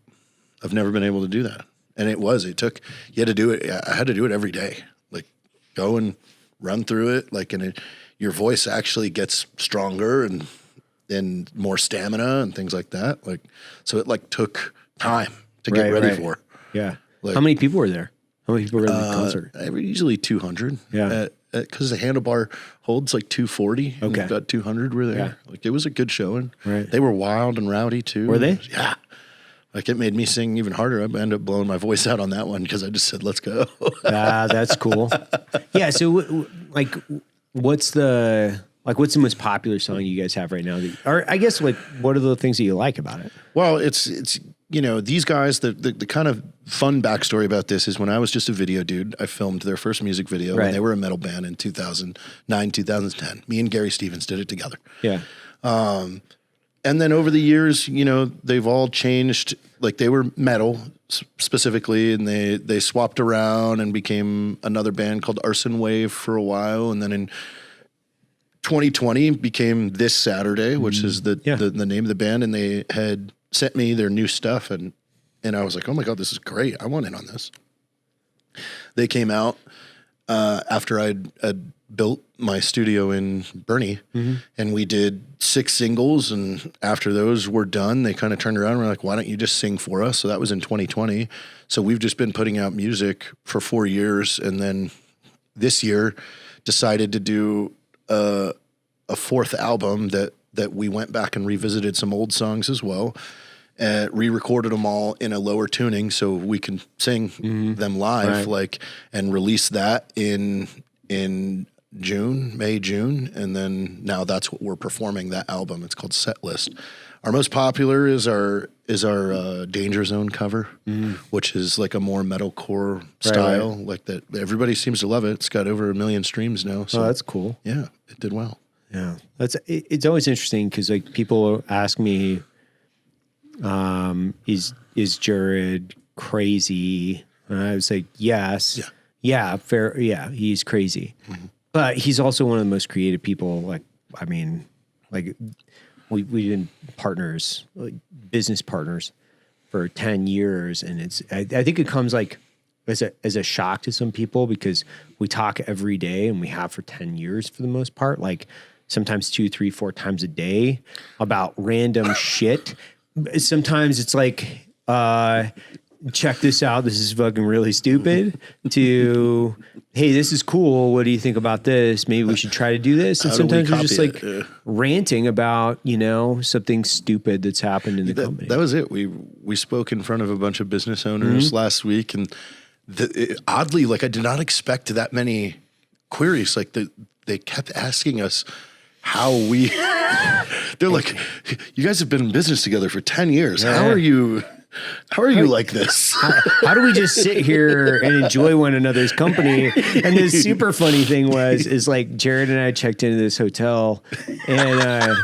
[SPEAKER 3] I've never been able to do that. And it took, you had to do it. I had to do it every day. Like go and run through it. Like, and your voice actually gets stronger and more stamina and things like that. Like, so it like took time to get ready for.
[SPEAKER 2] Yeah.
[SPEAKER 3] Like,
[SPEAKER 2] how many people were there? How many people were in the concert?
[SPEAKER 3] Usually 200.
[SPEAKER 2] Yeah.
[SPEAKER 3] Because the handlebar holds like 240.
[SPEAKER 2] Okay.
[SPEAKER 3] We've got 200 were there.
[SPEAKER 2] Yeah.
[SPEAKER 3] Like it was a good showing.
[SPEAKER 2] Right.
[SPEAKER 3] They were wild and rowdy too.
[SPEAKER 2] Were they?
[SPEAKER 3] Yeah. Like it made me sing even harder. I ended up blowing my voice out on that one because I just said, let's go.
[SPEAKER 2] That's cool. Yeah. So like, what's the most popular song you guys have right now? Or I guess like, what are the things that you like about it?
[SPEAKER 3] Well, it's these guys, the kind of fun backstory about this is when I was just a video dude, I filmed their first music video when they were a metal band in 2009, 2010. Me and Gary Stevens did it together.
[SPEAKER 2] Yeah.
[SPEAKER 3] And then over the years, they've all changed. Like they were metal specifically, and they swapped around and became another band called Arson Wave for a while. And then in 2020 became This Saturday, which is the name of the band. And they had sent me their new stuff, and I was like, oh my God, this is great. I want in on this. They came out after I'd built my studio in Bernie, and we did 6 singles, and after those were done, they kind of turned around and were like, why don't you just sing for us? So that was in 2020. So we've just been putting out music for 4 years, and then this year decided to do a 4th album that we went back and revisited some old songs as well, re-recorded them all in a lower tuning so we can sing them live, and release that in May, June. And then now that's what we're performing, that album. It's called Set List. Our most popular is our Danger Zone cover, which is like a more metalcore style, like that. Everybody seems to love it. It's got over 1 million streams now. So
[SPEAKER 2] that's cool.
[SPEAKER 3] Yeah, it did well.
[SPEAKER 2] Yeah, it's always interesting because like people ask me, is Jared crazy? And I would say yes. Yeah, fair. Yeah, he's crazy, but he's also one of the most creative people. Like, I mean, like we've been partners, like business partners, for 10 years, and I think it comes like as a shock to some people because we talk every day and we have for 10 years for the most part, like sometimes 2, 3, 4 times a day about random shit. Sometimes it's like, check this out, this is fucking really stupid, to, hey, this is cool, what do you think about this? Maybe we should try to do this. And sometimes we're just like ranting about, something stupid that's happened in the company.
[SPEAKER 3] That was it. We spoke in front of a bunch of business owners last week, and oddly, like I did not expect that many queries. Like they kept asking us how we, they're like, you guys have been in business together for 10 years. Yeah. How are you like this?
[SPEAKER 2] How do we just sit here and enjoy one another's company? And the super funny thing is like Jared and I checked into this hotel, and I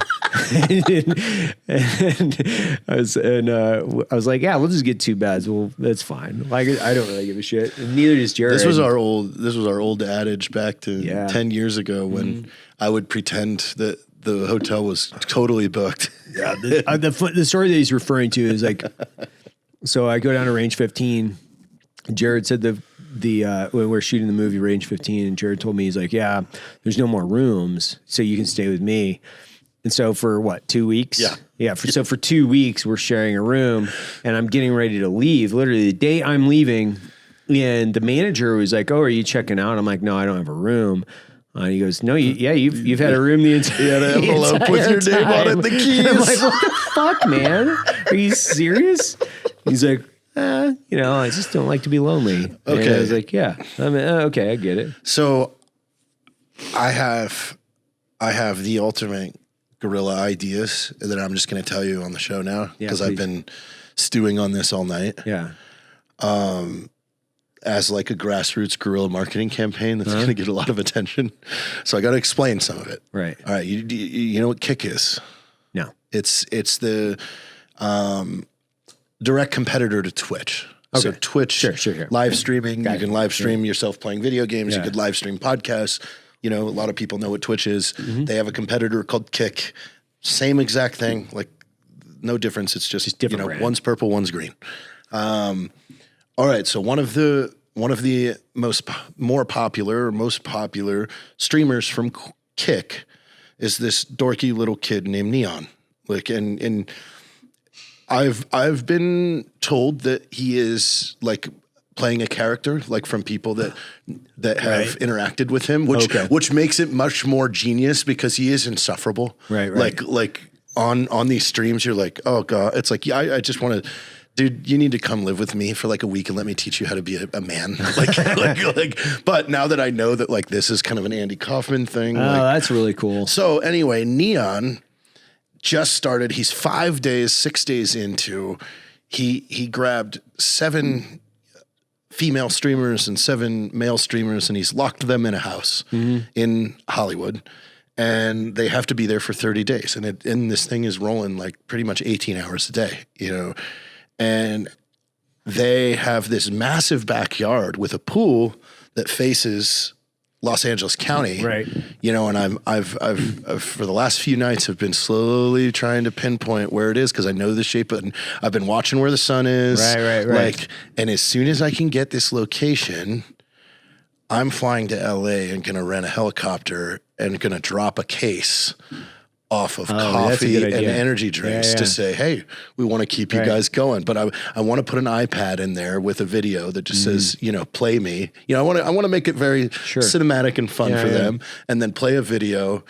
[SPEAKER 2] was like, yeah, we'll just get 2 beds. Well, that's fine. Like I don't really give a shit. Neither does Jared.
[SPEAKER 3] This was our old adage back to 10 years ago when I would pretend that the hotel was totally booked.
[SPEAKER 2] Yeah. The story that he's referring to is like, so I go down to Range 15. Jared said when we're shooting the movie Range 15, and Jared told me, he's like, yeah, there's no more rooms, so you can stay with me. And so for what, 2 weeks? Yeah. So for 2 weeks, we're sharing a room, and I'm getting ready to leave. Literally the day I'm leaving, and the manager was like, oh, are you checking out? I'm like, no, I don't have a room. He goes, no, you've had a room the entire
[SPEAKER 3] envelope with your name on it, the keys.
[SPEAKER 2] And I'm like, what the fuck, man? Are you serious? He's like, I just don't like to be lonely.
[SPEAKER 3] Okay.
[SPEAKER 2] And I was like, yeah, I mean, okay, I get it.
[SPEAKER 3] So I have the ultimate Guerrilla ideas that I'm just going to tell you on the show now because I've been stewing on this all night.
[SPEAKER 2] Yeah.
[SPEAKER 3] As like a grassroots guerrilla marketing campaign that's going to get a lot of attention. So I got to explain some of it.
[SPEAKER 2] Right.
[SPEAKER 3] All right. You know what Kick is?
[SPEAKER 2] No.
[SPEAKER 3] It's the direct competitor to Twitch. Okay. So Twitch,
[SPEAKER 2] sure.
[SPEAKER 3] live streaming. You can live stream yourself playing video games. You could live stream podcasts. A lot of people know what Twitch is. Mm-hmm. They have a competitor called Kick. Same exact thing. Like no difference. It's just different. Brand. One's purple, one's green. All right. So one of the most popular streamers from Kick is this dorky little kid named Neon. Like and I've been told that he is like playing a character, like from people that have interacted with him, which makes it much more genius because he is insufferable.
[SPEAKER 2] Right.
[SPEAKER 3] Like on these streams, you're like, oh God, it's like, I just want to, dude, you need to come live with me for like a week and let me teach you how to be a man. But now that I know that like this is kind of an Andy Kaufman thing.
[SPEAKER 2] That's really cool.
[SPEAKER 3] So anyway, Neon just started. He's 6 days into. He grabbed 7 female streamers and 7 male streamers, and he's locked them in a house in Hollywood, and they have to be there for 30 days. And this thing is rolling like pretty much 18 hours a day, and they have this massive backyard with a pool that faces Los Angeles County,
[SPEAKER 2] right?
[SPEAKER 3] And I've for the last few nights have been slowly trying to pinpoint where it is because I know the shape, and I've been watching where the sun is,
[SPEAKER 2] right.
[SPEAKER 3] Like, and as soon as I can get this location, I'm flying to LA and gonna rent a helicopter and gonna drop a case off of coffee and energy drinks to say, hey, we want to keep you guys going. But I want to put an iPad in there with a video that just says, play me. I want to make it very cinematic and fun for them. And then play a video,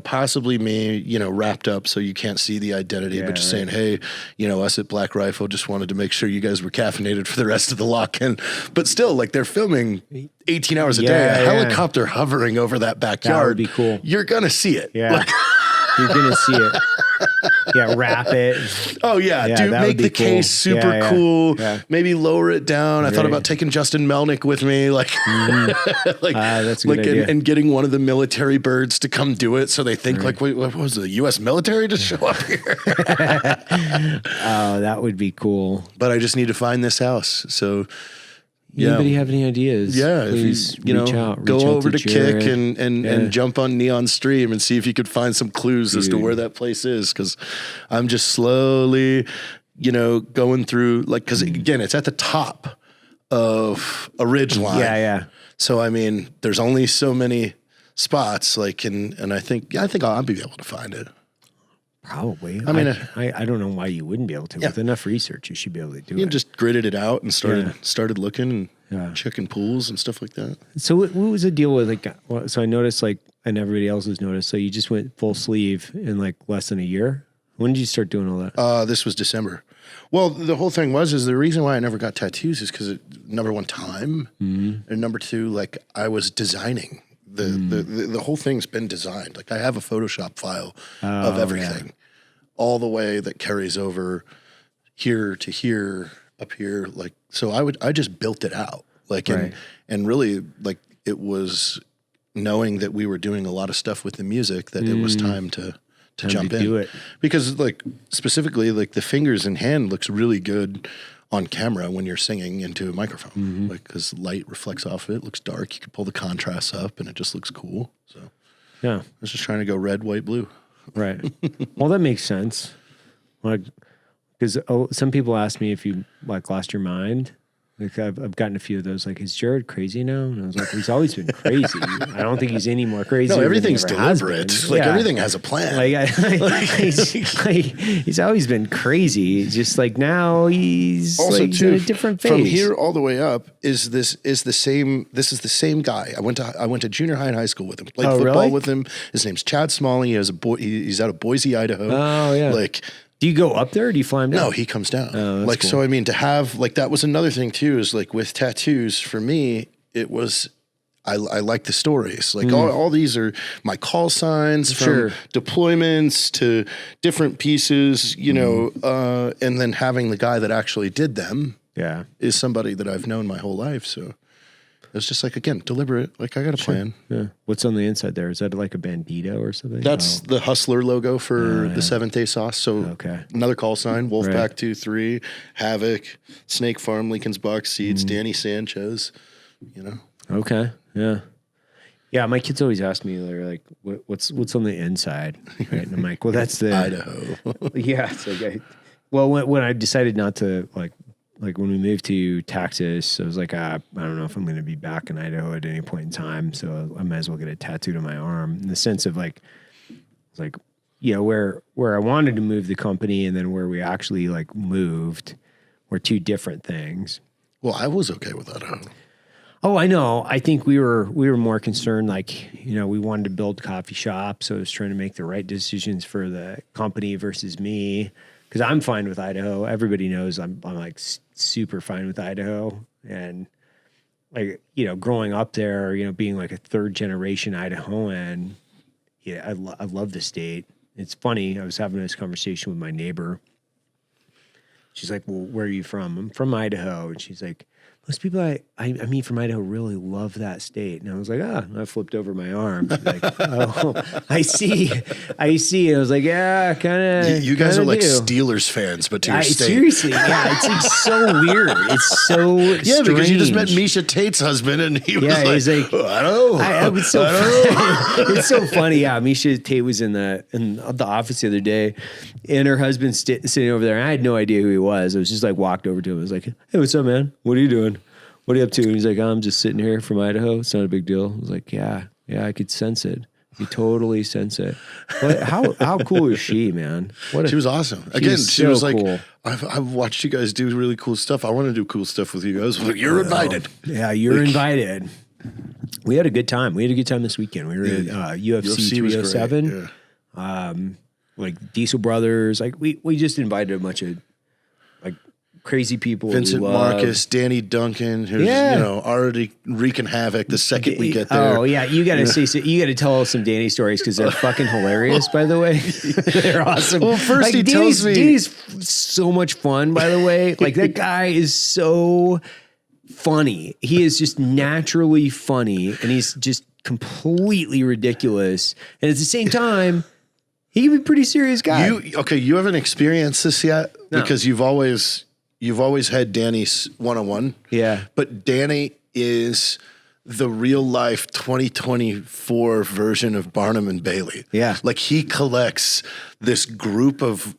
[SPEAKER 3] possibly me, wrapped up so you can't see the identity, but just saying, hey, us at Black Rifle just wanted to make sure you guys were caffeinated for the rest of the lock-in. But still, like they're filming 18 hours a day, a helicopter hovering over that backyard.
[SPEAKER 2] That would be cool.
[SPEAKER 3] You're going to see it.
[SPEAKER 2] Yeah. You're going to see it. Yeah, wrap it.
[SPEAKER 3] Oh, yeah. Dude, make the case super cool. Yeah. Maybe lower it down. I thought about taking Justin Melnick with me. That's a good idea. And getting one of the military birds to come do it so they think like, wait, what was the U.S. military to show up here?
[SPEAKER 2] Oh, that would be cool.
[SPEAKER 3] But I just need to find this house. So...
[SPEAKER 2] Anybody have any ideas?
[SPEAKER 3] Yeah,
[SPEAKER 2] please
[SPEAKER 3] if you
[SPEAKER 2] reach out
[SPEAKER 3] over to
[SPEAKER 2] Jared.
[SPEAKER 3] Kick and jump on Neon's stream and see if you could find some clues as to where that place is. Because I'm just slowly, going through because again, it's at the top of a ridge line.
[SPEAKER 2] Yeah.
[SPEAKER 3] So I mean, there's only so many spots. And I think I'll be able to find it.
[SPEAKER 2] Probably. I mean, I don't know why you wouldn't be able to. With enough research, you should be able to do it.
[SPEAKER 3] You just gridded it out and started looking and checking pools and stuff like that.
[SPEAKER 2] So what was the deal with so I noticed and everybody else has noticed, so you just went full sleeve in less than a year? When did you start doing all that?
[SPEAKER 3] This was December. Well, the whole thing is the reason why I never got tattoos is because number one, time, and number two, I was designing. The whole thing's been designed. I have a Photoshop file of everything, all the way that carries over here to here, up here. So I just built it out. And really it was knowing that we were doing a lot of stuff with the music that it was time to jump in.
[SPEAKER 2] Do it.
[SPEAKER 3] Because specifically the fingers and hand looks really good on camera when you're singing into a microphone, because light reflects off of it. It looks dark. You can pull the contrast up and it just looks cool. So
[SPEAKER 2] yeah,
[SPEAKER 3] I was just trying to go red, white, blue.
[SPEAKER 2] Right. Well, that makes sense. Because some people ask me if you lost your mind. I've gotten a few of those. Is Jared crazy now? And I was like, he's always been crazy. I don't think he's any more crazy.
[SPEAKER 3] No, everything's deliberate. Everything has a plan.
[SPEAKER 2] He's always been crazy. It's just now he's also he's in a different phase.
[SPEAKER 3] From here all the way up is the same. This is the same guy. I went to junior high and high school with him. Played football with him. His name's Chad Smalley. He's out of Boise, Idaho.
[SPEAKER 2] Oh yeah. Do you go up there or do you fly him down?
[SPEAKER 3] No, he comes down.
[SPEAKER 2] Oh,
[SPEAKER 3] like,
[SPEAKER 2] cool.
[SPEAKER 3] so I mean, to have, like, that was another thing too, is like with tattoos for me, it was, I like the stories. Like all these are my call signs from deployments to different pieces, you know, and then having the guy that actually did them is somebody that I've known my whole life. So it's just like, again, deliberate. Like, I got a plan.
[SPEAKER 2] Yeah. What's on the inside there? Is that like a bandito or something?
[SPEAKER 3] That's the Hustler logo for the Seventh Day Sauce. So another call sign, Wolfpack 2-3, Havoc, Snake Farm, Lincoln's Box Seeds, Danny Sanchez, you know.
[SPEAKER 2] Okay. Yeah. Yeah. My kids always ask me, they're like, what's on the inside? Right. And I'm like, well, that's the
[SPEAKER 3] Idaho.
[SPEAKER 2] Yeah. It's like, when I decided not to like when we moved to Texas, I was like, I don't know if I'm going to be back in Idaho at any point in time. So I might as well get a tattoo on my arm, in the sense of like, you know, where I wanted to move the company and then where we actually like moved were two different things.
[SPEAKER 3] Well, I was okay with Idaho.
[SPEAKER 2] Oh, I know. I think we were more concerned, like, you know, we wanted to build coffee shops. So I was trying to make the right decisions for the company versus me. Because I'm fine with Idaho. Everybody knows I'm like super fine with Idaho. And like, you know, growing up there, you know, being like a third generation Idahoan, yeah, I love the state. It's funny. I was having this conversation with my neighbor. She's like, well, where are you from? I'm from Idaho. And she's like, most people I meet from Idaho really love that state. And I was like, I flipped over my arm. She's like, oh, I see. And I was like, yeah, kind of.
[SPEAKER 3] You guys are like Steelers fans, but to your state.
[SPEAKER 2] Seriously, yeah, it's like so weird. It's so strange.
[SPEAKER 3] Because you just met Misha Tate's husband, and he was like,
[SPEAKER 2] oh,
[SPEAKER 3] I don't know.
[SPEAKER 2] I was so funny. It's so funny. Yeah, Misha Tate was in the office the other day, and her husband's sitting over there. And I had no idea who he was. I was just like walked over to him. I was like, hey, what's up, man? What are you doing? What are you up to? And he's like, I'm just sitting here from Idaho. It's not a big deal. I was like, yeah, I could sense it. You totally sense it. But how cool is she, man?
[SPEAKER 3] She was awesome. Again, she was like,
[SPEAKER 2] cool.
[SPEAKER 3] I've watched you guys do really cool stuff. I want to do cool stuff with you guys. Like, you're invited.
[SPEAKER 2] Yeah, you're invited. We had a good time. We had a good time this weekend. We were at UFC 307. Yeah. Like Diesel Brothers. Like we just invited a bunch of like crazy people.
[SPEAKER 3] Vincent Marcus, Danny Duncan, who's you know already wreaking havoc the second we get there.
[SPEAKER 2] Oh yeah, you gotta you gotta tell us some Danny stories because they're fucking hilarious. By the way, they're awesome.
[SPEAKER 3] Well, first he tells me
[SPEAKER 2] Danny's so much fun. By the way, like that guy is so funny. He is just naturally funny, and he's just completely ridiculous. And at the same time, he can be a pretty serious guy.
[SPEAKER 3] You haven't experienced this yet because you've always had Danny's one-on-one.
[SPEAKER 2] Yeah.
[SPEAKER 3] But Danny is the real life 2024 version of Barnum and Bailey.
[SPEAKER 2] Yeah.
[SPEAKER 3] Like he collects this group of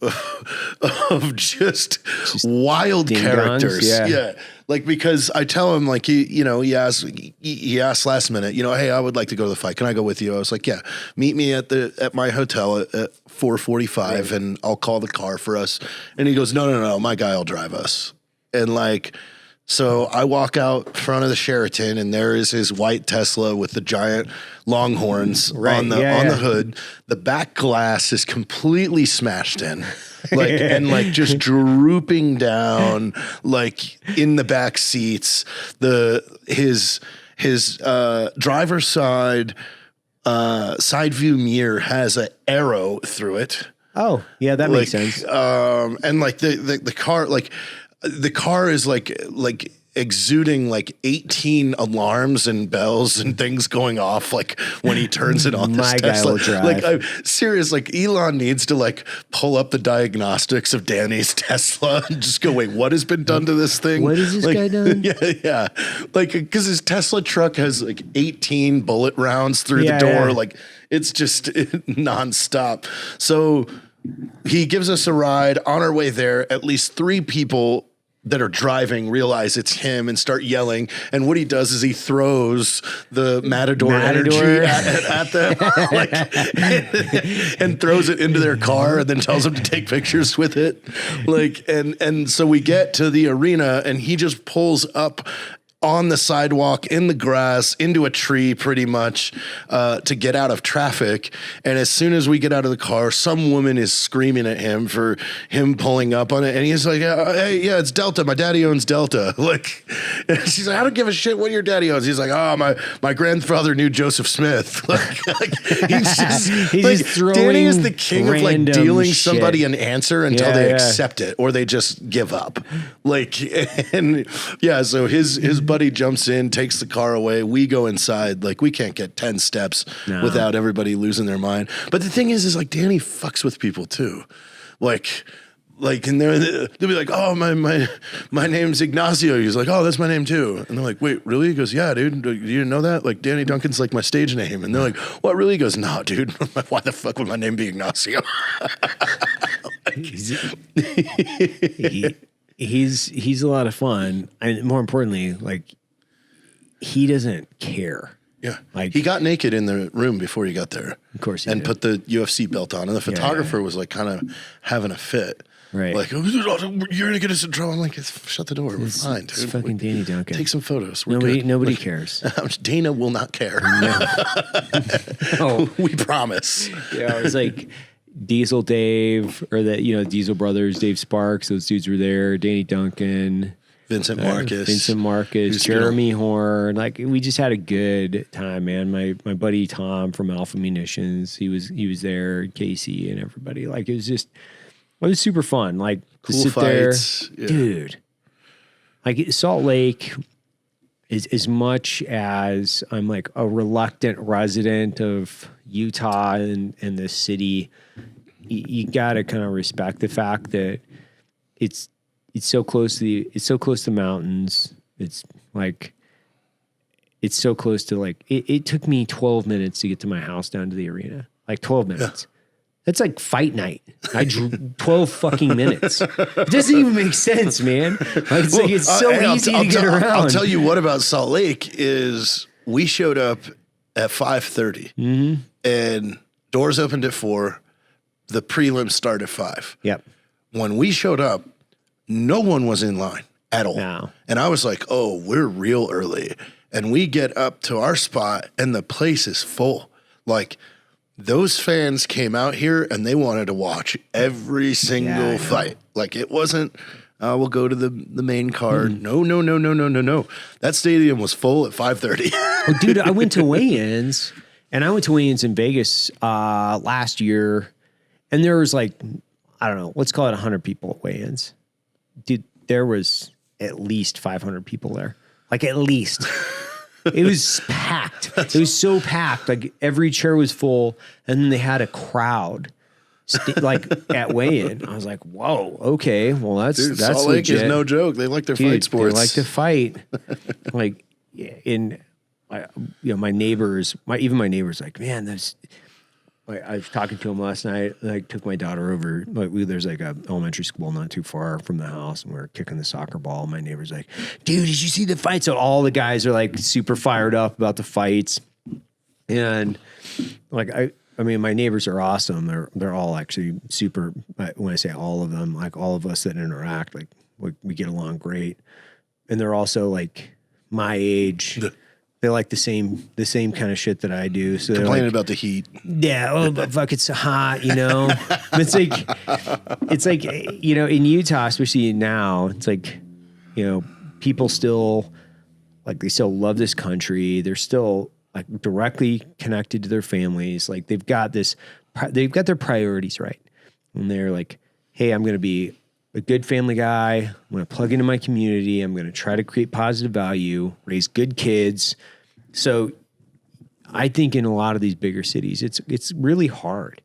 [SPEAKER 3] just wild characters. Yeah. Like, because I tell him, like, he asked last minute, hey, I would like to go to the fight. Can I go with you? I was like, yeah, meet me at my hotel at 4:45 and I'll call the car for us. And he goes, no, my guy will drive us. And like, so I walk out front of the Sheraton and there is his white Tesla with the giant longhorns on the hood. The back glass is completely smashed in. And just drooping down, like in the back seats. His driver's side view mirror has an arrow through it.
[SPEAKER 2] Oh, yeah, that makes sense.
[SPEAKER 3] And like the car, like the car is like exuding like 18 alarms and bells and things going off like when he turns it on.
[SPEAKER 2] My guy will drive.
[SPEAKER 3] Like I'm serious. Like Elon needs to like pull up the diagnostics of Danny's Tesla and just go, wait, what has been done to this thing?
[SPEAKER 2] What has this guy done?
[SPEAKER 3] Yeah. Like, because his Tesla truck has like 18 bullet rounds through the door.
[SPEAKER 2] Yeah.
[SPEAKER 3] Like it's just nonstop. So he gives us a ride. On our way there, at least 3 people that are driving realize it's him and start yelling. And what he does is he throws the Matador energy at them and throws it into their car and then tells them to take pictures with it. And so we get to the arena and he just pulls up on the sidewalk, in the grass, into a tree pretty much to get out of traffic. And as soon as we get out of the car, some woman is screaming at him for him pulling up on it. And he's like, hey, yeah, it's Delta. My daddy owns Delta. Like, and she's like, I don't give a shit what your daddy owns. He's like, oh, my grandfather knew Joseph Smith. Like he's just throwing Danny is the king of like dealing somebody an answer until they accept it or they just give up. Like, and yeah, so his buddy jumps in, takes the car away. We go inside. Like, we can't get 10 steps without everybody losing their mind. But the thing is like Danny fucks with people too. Like, and they'll be like, oh, my name's Ignacio. He's like, oh, that's my name too. And they're like, wait, really? He goes, yeah, dude. You didn't know that? Like, Danny Duncan's like my stage name. And they're like, what, really? He goes, nah, dude. Why the fuck would my name be Ignacio?
[SPEAKER 2] He's a lot of fun, and more importantly, like he doesn't care.
[SPEAKER 3] Yeah,
[SPEAKER 2] like
[SPEAKER 3] he got naked in the room before he got there,
[SPEAKER 2] of course,
[SPEAKER 3] and put the UFC belt on, and the photographer was like kind of having a fit,
[SPEAKER 2] right?
[SPEAKER 3] Like, oh, you're gonna get us in trouble. I'm like, shut the door. We're fine, dude.
[SPEAKER 2] It's fucking Danny Duncan.
[SPEAKER 3] Take some photos.
[SPEAKER 2] Nobody cares.
[SPEAKER 3] Dana will not care.
[SPEAKER 2] No.
[SPEAKER 3] We promise.
[SPEAKER 2] Yeah, it was like Diesel Dave, or Diesel Brothers, Dave Sparks, those dudes were there, Danny Duncan,
[SPEAKER 3] Vincent Marcus,
[SPEAKER 2] Jeremy Horn. Like, we just had a good time, man. My buddy Tom from Alpha Munitions, he was there, Casey and everybody. Like, it was super fun. Like,
[SPEAKER 3] cool
[SPEAKER 2] to sit
[SPEAKER 3] fights.
[SPEAKER 2] there, dude. Like, Salt Lake is as much as I'm like a reluctant resident of Utah and the city. You got to kind of respect the fact that it's so close to the mountains. It's like, it's so close to like, it took me 12 minutes to get to my house down to the arena. Like 12 minutes. Yeah. That's like fight night. I drew 12 fucking minutes. It doesn't even make sense, man. Like, it's so easy to get around.
[SPEAKER 3] I'll tell you what about Salt Lake is we showed up at 5:30 and doors opened at 4. The prelims start at 5.
[SPEAKER 2] Yep.
[SPEAKER 3] When we showed up, no one was in line at all.
[SPEAKER 2] No.
[SPEAKER 3] And I was like, oh, we're real early. And we get up to our spot and the place is full. Like, those fans came out here and they wanted to watch every single fight. Like, it wasn't, we'll go to the main card. No. That stadium was full at 5:30.
[SPEAKER 2] Well, dude, I went to weigh-ins, and I went to weigh-ins in Vegas last year, and there was like, I don't know, let's call it 100 people at weigh-ins. Dude, there was at least 500 people there. Like, at least. It was packed. It was so packed. Like, every chair was full, and then they had a crowd like at weigh-in. I was like, whoa, okay. Well, that's
[SPEAKER 3] Salt Lake
[SPEAKER 2] legit.
[SPEAKER 3] Is no joke. They like their fight sports.
[SPEAKER 2] They like to fight. Like, my neighbors, even my neighbors, like, man, I was talking to him last night. I took my daughter over. There's like a elementary school not too far from the house, and we were kicking the soccer ball. And my neighbor's like, dude, did you see the fight? So all the guys are like super fired up about the fights. And like, I mean, my neighbors are awesome. They're all actually super, when I say all of them, like all of us that interact, like we get along great. And they're also like my age. They like the same kind of shit that I do. So
[SPEAKER 3] complaining about the heat.
[SPEAKER 2] Yeah. But fuck, it's hot, It's like, in Utah, especially now, it's like, people still, like, they still love this country. They're still like directly connected to their families. Like, they've got their priorities right. And they're like, hey, I'm going to be a good family guy. I'm going to plug into my community. I'm going to try to create positive value, raise good kids. So I think in a lot of these bigger cities, it's really hard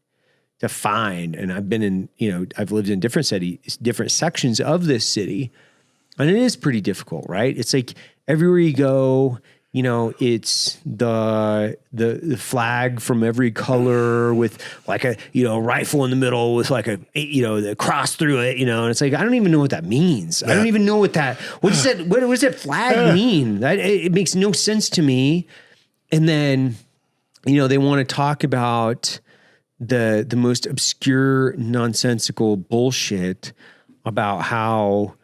[SPEAKER 2] to find. And I've been in, I've lived in different sections of this city, and it is pretty difficult, right? It's like everywhere you go, it's the flag from every color with like a, rifle in the middle with like the cross through it, and it's like, I don't even know what that means. Yeah. I don't even know what does that flag mean? It makes no sense to me. And then, they want to talk about the most obscure, nonsensical bullshit about how,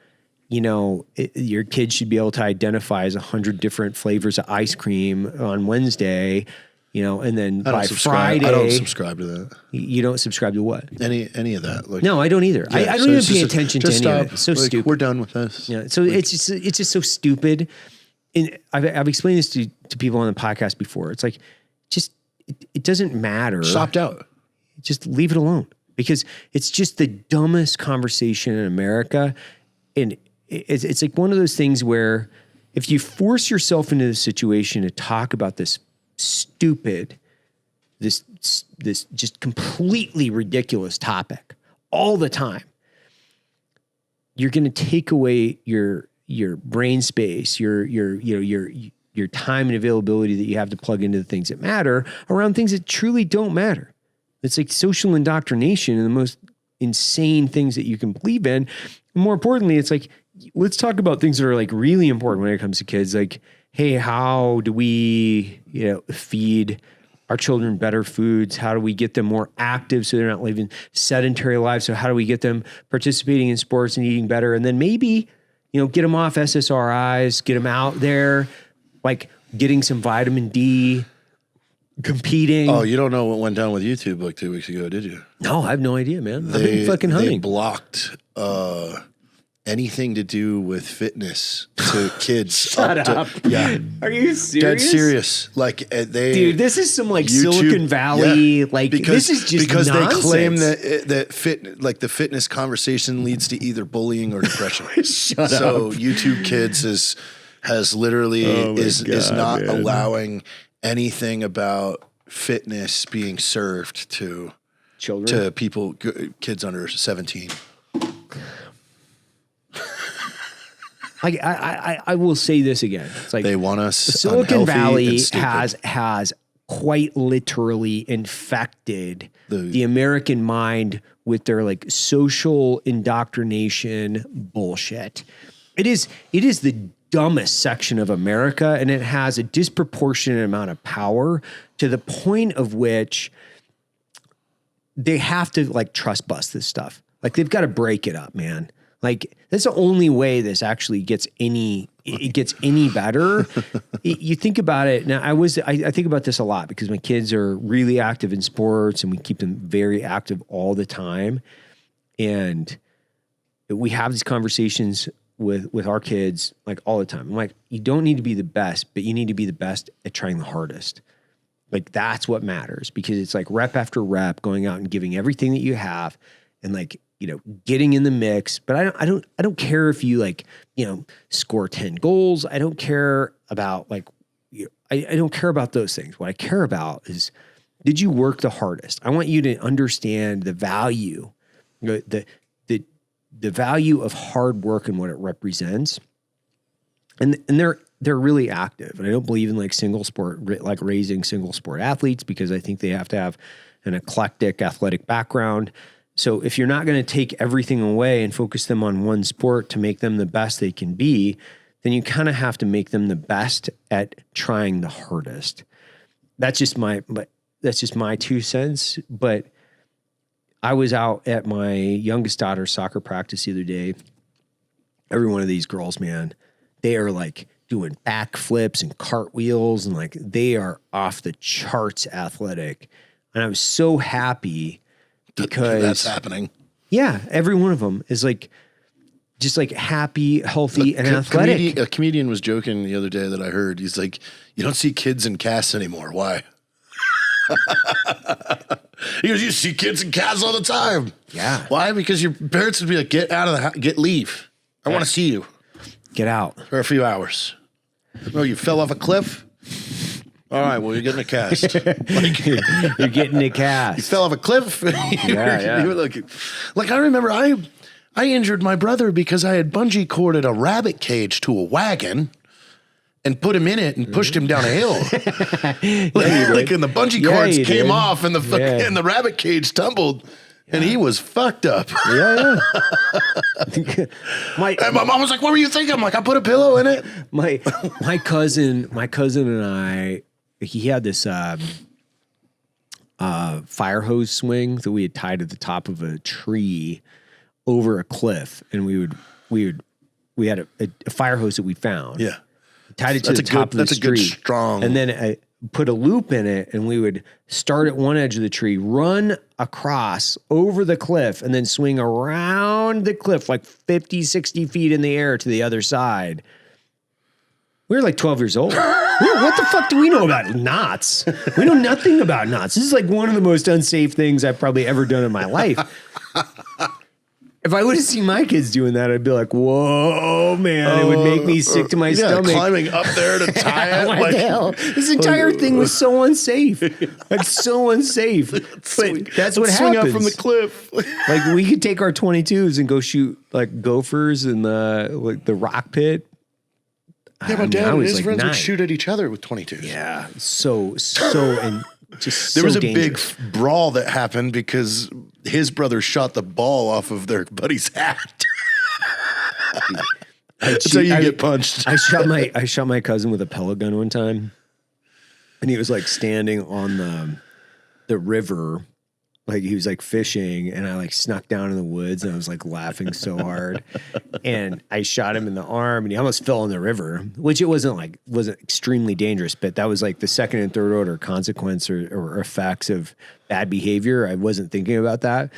[SPEAKER 2] your kid should be able to identify as 100 different flavors of ice cream on Wednesday, and then by Friday.
[SPEAKER 3] I don't subscribe to that.
[SPEAKER 2] You don't subscribe to what?
[SPEAKER 3] Any of that. Like,
[SPEAKER 2] no, I don't either.
[SPEAKER 3] Yeah,
[SPEAKER 2] I don't even pay attention to any of it. It's so
[SPEAKER 3] like,
[SPEAKER 2] stupid.
[SPEAKER 3] We're done with this.
[SPEAKER 2] Yeah. So it's just so stupid. And I've explained this to people on the podcast before. It's like, it doesn't matter.
[SPEAKER 3] Stopped out.
[SPEAKER 2] Just leave it alone, because it's just the dumbest conversation in America. And it's like one of those things where if you force yourself into the situation to talk about this stupid, this just completely ridiculous topic all the time, you're going to take away your brain space, your time and availability that you have to plug into the things that matter around things that truly don't matter. It's like social indoctrination and the most insane things that you can believe in. And more importantly, it's like, let's talk about things that are like really important when it comes to kids. Like, hey, how do we, feed our children better foods? How do we get them more active so they're not living sedentary lives? So how do we get them participating in sports and eating better? And then maybe, get them off SSRIs, get them out there, like getting some vitamin D, competing.
[SPEAKER 3] Oh, you don't know what went down with YouTube like 2 weeks ago, did you?
[SPEAKER 2] No, I have no idea, man. I've been fucking hunting.
[SPEAKER 3] They blocked anything to do with fitness to kids.
[SPEAKER 2] Shut up.
[SPEAKER 3] Yeah.
[SPEAKER 2] Are you serious?
[SPEAKER 3] Dead serious. Like
[SPEAKER 2] dude, this is some like
[SPEAKER 3] YouTube,
[SPEAKER 2] Silicon Valley.
[SPEAKER 3] Yeah,
[SPEAKER 2] like this is just
[SPEAKER 3] because
[SPEAKER 2] nonsense.
[SPEAKER 3] they claim that the fitness conversation leads to either bullying or depression.
[SPEAKER 2] Shut
[SPEAKER 3] so
[SPEAKER 2] up.
[SPEAKER 3] YouTube Kids has literally is not allowing anything about fitness being served to
[SPEAKER 2] children,
[SPEAKER 3] to people, kids under 17.
[SPEAKER 2] I will say this again. It's like
[SPEAKER 3] they want us.
[SPEAKER 2] Silicon Valley has quite literally infected the American mind with their like social indoctrination bullshit. It is the dumbest section of America, and it has a disproportionate amount of power to the point of which they have to like trust bust this stuff. Like they've got to break it up, man. Like that's the only way this actually gets any better. You think about it now. I think about this a lot because my kids are really active in sports and we keep them very active all the time. And we have these conversations with our kids like all the time. I'm like, you don't need to be the best, but you need to be the best at trying the hardest. Like that's what matters, because it's like rep after rep, going out and giving everything that you have and like, getting in the mix. But I don't care if you like, score 10 goals. I don't care about like, I don't care about those things. What I care about is, did you work the hardest? I want you to understand the value, the value of hard work and what it represents. And they're really active. And I don't believe in like single sport, like raising single sport athletes, because I think they have to have an eclectic athletic background. So if you're not going to take everything away and focus them on one sport to make them the best they can be, then you kind of have to make them the best at trying the hardest. That's just my 2 cents. But I was out at my youngest daughter's soccer practice the other day. Every one of these girls, man, they are like doing backflips and cartwheels, and like they are off the charts athletic. And I was so happy because
[SPEAKER 3] that's happening.
[SPEAKER 2] Yeah, every one of them is like just like happy, healthy, and athletic.
[SPEAKER 3] A comedian was joking the other day that I heard. He's like, "You don't see kids in casts anymore. Why?" He goes, "You see kids in casts all the time."
[SPEAKER 2] Yeah.
[SPEAKER 3] Why? Because your parents would be like, "Get out of the house. Leave. I want to see you.
[SPEAKER 2] Get out
[SPEAKER 3] for a few hours." No, you fell off a cliff. All right, well, you're getting a cast. Like,
[SPEAKER 2] you're getting a cast.
[SPEAKER 3] You fell off a cliff. You were like I remember I injured my brother because I had bungee corded a rabbit cage to a wagon and put him in it and pushed him down a hill. And the bungee cords came off and and the rabbit cage tumbled. And he was fucked up.
[SPEAKER 2] Yeah.
[SPEAKER 3] And my mom was like, "What were you thinking?" I'm like, "I put a pillow in it."
[SPEAKER 2] My cousin and I, he had this fire hose swing that we had tied at the top of a tree over a cliff, and we would we had a fire hose that we found.
[SPEAKER 3] Yeah.
[SPEAKER 2] Tied it to the top of the street.
[SPEAKER 3] That's a good strong.
[SPEAKER 2] And then I put a loop in it, and we would start at one edge of the tree, run across over the cliff, and then swing around the cliff like 50, 60 feet in the air to the other side. We were like 12 years old. What the fuck do we know about knots? We know nothing about knots. This is like one of the most unsafe things I've probably ever done in my life. If I would have seen my kids doing that, I'd be like, whoa, man, it would make me sick to my stomach.
[SPEAKER 3] Climbing up there to tie it.
[SPEAKER 2] What the hell? This entire thing was so unsafe. Like, so unsafe. But that's what happens.
[SPEAKER 3] Swing out from the cliff.
[SPEAKER 2] Like, we could take our 22s and go shoot, like, gophers in the rock pit.
[SPEAKER 3] Yeah, my dad and his friends would shoot at each other with 22s.
[SPEAKER 2] Yeah, and just
[SPEAKER 3] there was a
[SPEAKER 2] dangerous.
[SPEAKER 3] big brawl that happened because his brother shot the ball off of their buddy's hat. That's how you get punched.
[SPEAKER 2] I shot my cousin with a pellet gun one time, and he was like standing on the river. Like he was like fishing, and I like snuck down in the woods, and I was like laughing so hard, and I shot him in the arm, and he almost fell in the river. Which it wasn't extremely dangerous, but that was like the second and third order consequence or effects of bad behavior. I wasn't thinking about that,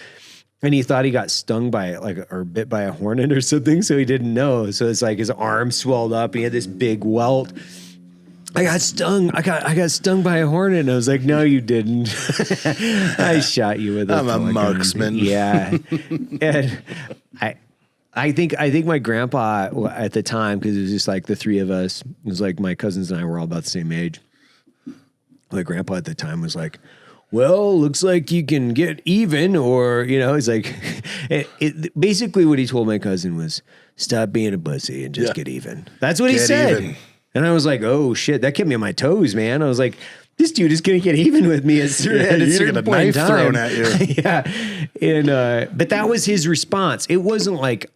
[SPEAKER 2] and he thought he got stung by or bit by a hornet or something, so he didn't know. So it's like his arm swelled up, and he had this big welt. I got stung. I got stung by a hornet, and I was like, "No, you didn't. I shot you with a
[SPEAKER 3] I'm a marksman."
[SPEAKER 2] Yeah, and I think my grandpa at the time, because it was just like the three of us. It was like my cousins and I were all about the same age. My grandpa at the time was like, "Well, looks like you can get even," or he's like, basically what he told my cousin was, "Stop being a pussy and just get even." That's what he said. Even. And I was like, oh, shit, that kept me on my toes, man. I was like, this dude is going to get even with me at a certain point in time.
[SPEAKER 3] Thrown at you.
[SPEAKER 2] Yeah. And, but that was his response. It wasn't like,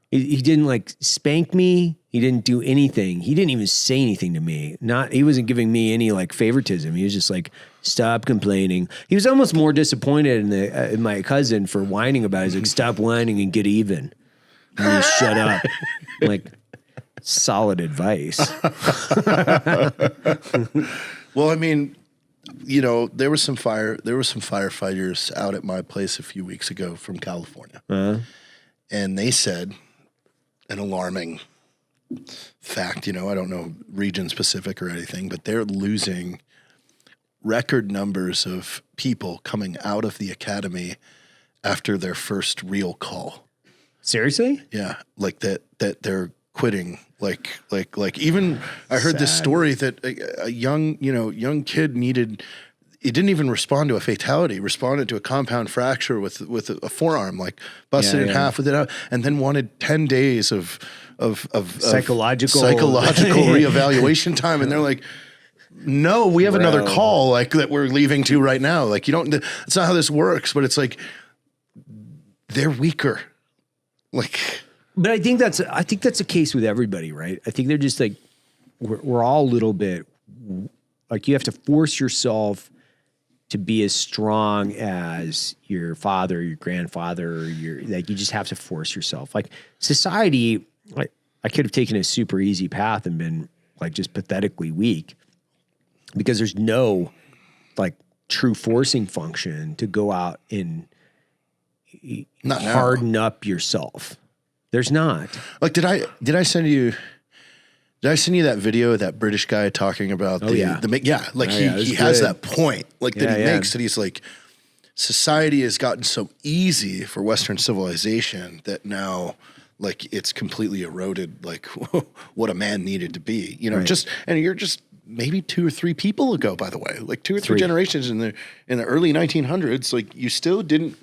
[SPEAKER 2] he didn't like spank me. He didn't do anything. He didn't even say anything to me. He wasn't giving me any like favoritism. He was just like, stop complaining. He was almost more disappointed in my cousin for whining about it. He's like, stop whining and get even. And he shut up. I'm like, solid advice.
[SPEAKER 3] Well, I mean, there were some firefighters out at my place a few weeks ago from California. And they said an alarming fact, I don't know region specific or anything, but they're losing record numbers of people coming out of the academy after their first real call.
[SPEAKER 2] Seriously?
[SPEAKER 3] Yeah. Like that they're quitting. Like even I heard this story that a young kid he didn't even respond to a fatality, responded to a compound fracture with a forearm, like busted in half with it out, and then wanted 10 days of
[SPEAKER 2] psychological
[SPEAKER 3] reevaluation time. And they're like, no, we have another call like that we're leaving to right now. Like that's not how this works, but it's like, they're weaker. Like,
[SPEAKER 2] but I think that's the case with everybody, right? I think they're just like, we're all a little bit like, you have to force yourself to be as strong as your father, your grandfather, you just have to force yourself. Like society, like I could have taken a super easy path and been like just pathetically weak because there's no like true forcing function to go out and harden up yourself. There's not. Like,
[SPEAKER 3] did I send you that video of that British guy talking about he has that point like that he makes that he's like, society has gotten so easy for Western civilization that now like it's completely eroded like what a man needed to be, and you're just maybe 2 or 3 people ago, by the way, like 2 or 3 generations in the early 1900s, like you still didn't